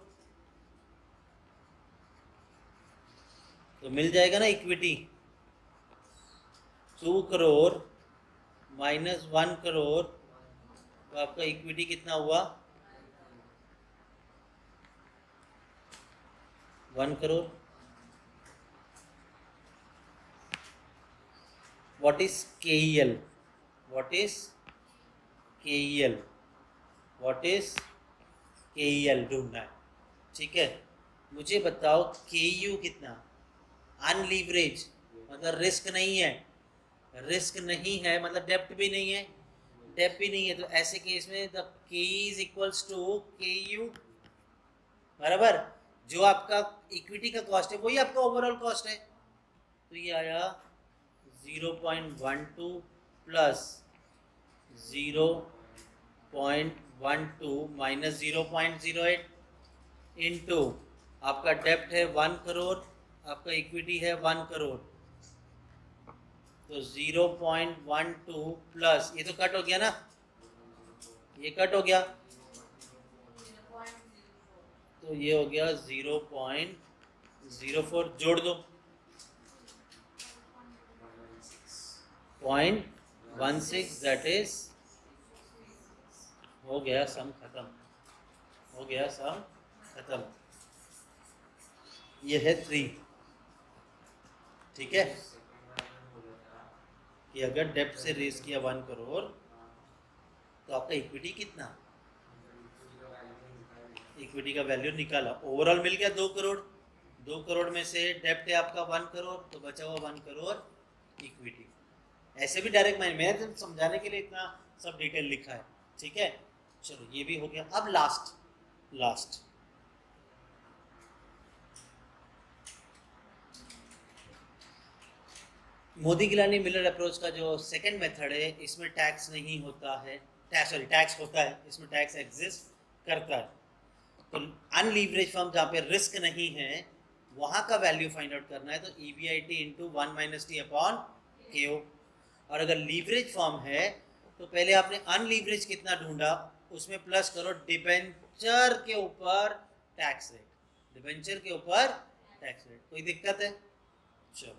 तो मिल जाएगा ना इक्विटी, 2 करोड़ माइनस 1 करोड़, तो आपका इक्विटी कितना हुआ? 1 crore. What is KEL? What is KEL? What is KEL ढूंढना है। ठीक है, मुझे बताओ केयू कितना? अनलीवरेज मतलब रिस्क नहीं है, रिस्क नहीं है मतलब डेप्ट भी नहीं है, डेप्ट भी नहीं है, तो ऐसे केस में द के is equals to K you बराबर, जो आपका इक्विटी का कॉस्ट है वही आपका ओवरऑल कॉस्ट है, तो ये आया 0.12 प्लस 0.12 माइनस 0.08 इंटू आपका डेप्ट है 1 करोड़, आपका इक्विटी है 1 करोड़, तो 0.12 प्लस ये तो कट हो गया ना, ये कट हो गया, तो ये हो गया 0.04, जोड़ दो 0.16, दैट इज हो गया सम खत्म, हो गया सम खत्म। ये है 3। ठीक है, कि अगर डेप्ट से रेज किया 1 करोड़ तो आपका इक्विटी कितना, इक्विटी का वैल्यू निकाला, ओवरऑल मिल गया 2 करोड़, 2 करोड़ में से डेप्ट है आपका 1 करोड़, तो बचा हुआ 1 करोड़ इक्विटी। ऐसे भी डायरेक्ट मैंने तो समझाने के लिए इतना सब डिटेल लिखा है। ठीक है, चलो ये भी हो गया। अब last Modigliani Miller approach का जो सेकंड मेथड है, इसमें टैक्स नहीं होता है, टैक्स होता है, इसमें टैक्स एग्जिस्ट करता है। तो अनलीवरेज फर्म जहाँ पे रिस्क नहीं है वहाँ का वैल्यू फाइंड आउट करना है, तो EBIT into 1 minus T upon KO। और अगर लीवरेज फॉर्म है तो पहले आपने अनलीवरेज कितना ढूंढा, उसमें प्लस करो डिबेंचर के ऊपर टैक्स रेट, डिबेंचर के ऊपर टैक्स रेट। कोई दिक्कत है? चलो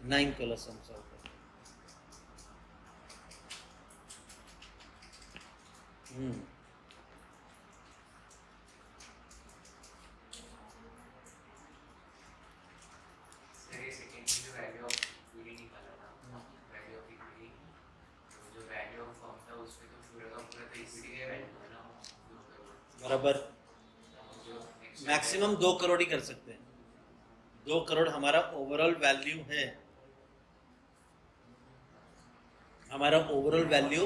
9 को सम सॉल्व करो। बराबर, मैक्सिमम 2 करोड़ ही कर सकते हैं, 2 करोड़ हमारा ओवरऑल वैल्यू है, हमारा ओवरऑल वैल्यू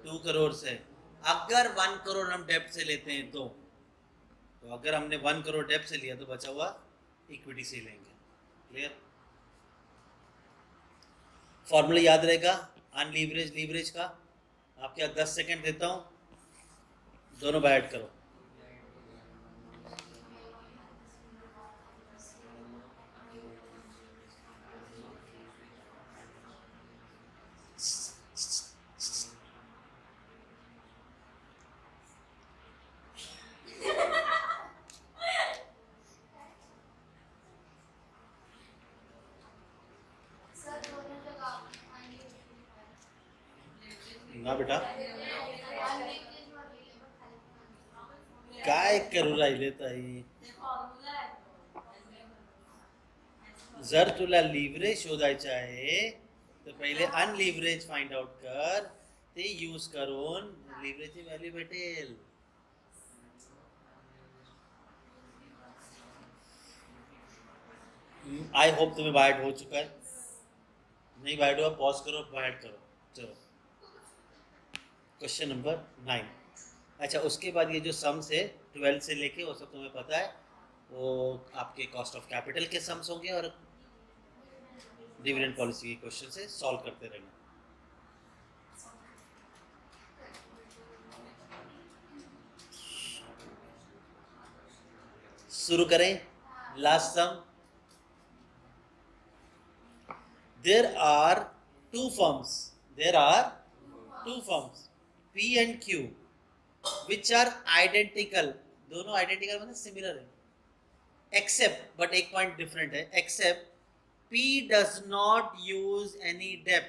2 करोड़ है, अगर 1 करोड़ हम डेप्ट से लेते हैं तो अगर हमने 1 करोड़ डेप्ट से लिया तो बचा हुआ इक्विटी से लेंगे। क्लियर? फॉर्मूला याद रहेगा अनलीवरेज लीवरेज का। आपके 10 सेकंड देता हूं, दोनों बाय ऐड करो। ना बेटा काय करू राहिले ताई, जर तुला लिव्हरेज शोधायचं आहे तर पहिले अनलिव्हरेज फाइंड आउट कर, ते यूज करून लिव्हरेजची व्हॅल्यू भेटेल। आई होप तुम्हें बाइट हो चुका है, नहीं बाइट हुआ पॉज करो बाइट करो। चलो क्वेश्चन नंबर 9। अच्छा उसके बाद ये जो सम्स है 12 से लेके वो सब तुम्हें पता है, वो आपके कॉस्ट ऑफ कैपिटल के सम्स होंगे और डिविडेंड पॉलिसी के क्वेश्चन से सॉल्व करते रहना। शुरू करें। Last sum, there are two firms P and Q which are identical, दोनों identical मतलब similar है, except but एक point different है, except P does not use any debt।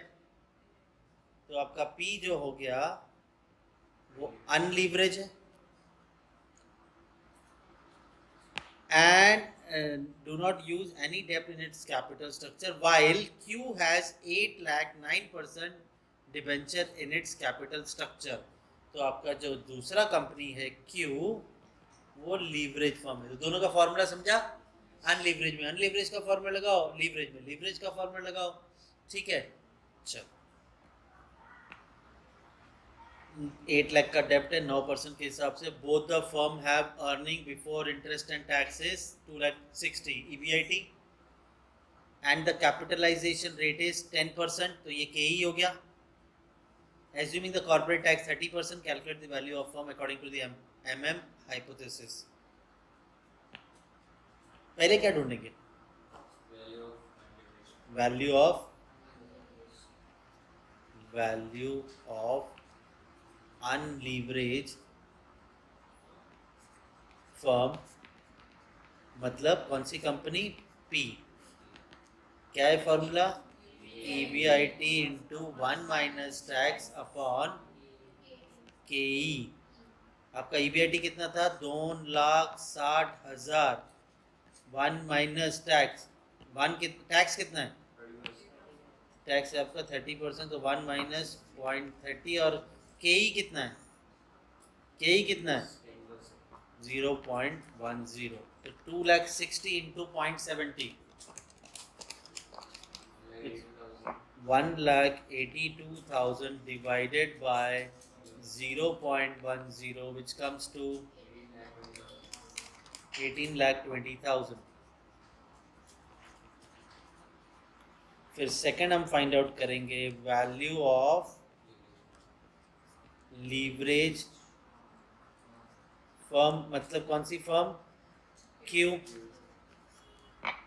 तो आपका P जो हो गया वो unleverage है and do not use any debt in its capital structure, while Q has 8,09% debenture in its capital structure। तो आपका जो दूसरा कंपनी है Q वो लीवरेज फॉर्म है। तो दोनों का फॉर्मूला समझा, अनलीवरेज में अनलीवरेज का फॉर्मूला लगाओ, लीवरेज में लीवरेज का फॉर्मूला लगाओ। ठीक है, चलो 8 लाख का डेप्ट है 9% के हिसाब से। Both the firm have earning before interest and taxes 2,60,000 EBIT and the capitalization rate is 10%, तो ये KE हो गया। Assuming the corporate tax 30%, calculate the value of firm according to the MM hypothesis। पहले क्या ढूंढेंगे? वैल्यू ऑफ अनलीवरेज फर्म, मतलब कौन सी company? P। क्या है formula? EBIT into 1 minus tax upon KE। आपका EBIT कितना था? 2,60,000। 1 माइनस टैक्स, टैक्स कितना है? टैक्स है आपका 30%, तो 1 माइनस 0.30 और KE कितना है? KE कितना है? 0.10। तो 2,60,000 into 0.70, 1,82,000 divided by 0.10, which comes to 18,20,000। फिर सेकंड हम फाइंड आउट करेंगे वैल्यू ऑफ लीवरेज फर्म, मतलब कौन सी फर्म? Q।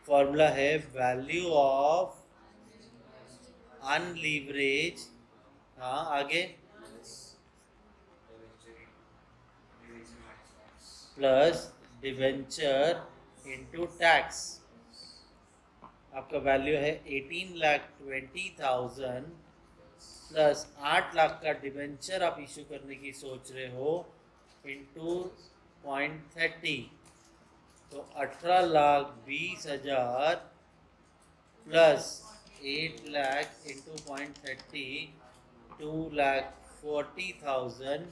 फॉर्मूला है वैल्यू ऑफ अनलीवरेज, हाँ आगे, प्लस डिवेंचर इनटू टैक्स। आपका वैल्यू है 18,20,000 प्लस 8 लाख का डिवेंचर आप इशू करने की सोच रहे हो इंटू 0.30, तो 18,20,000 plus 8 lakh into 0.30, 2,40,000।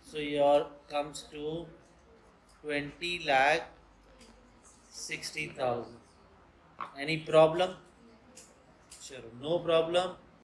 So your comes to 20,60,000। Any problem? Sure, no problem।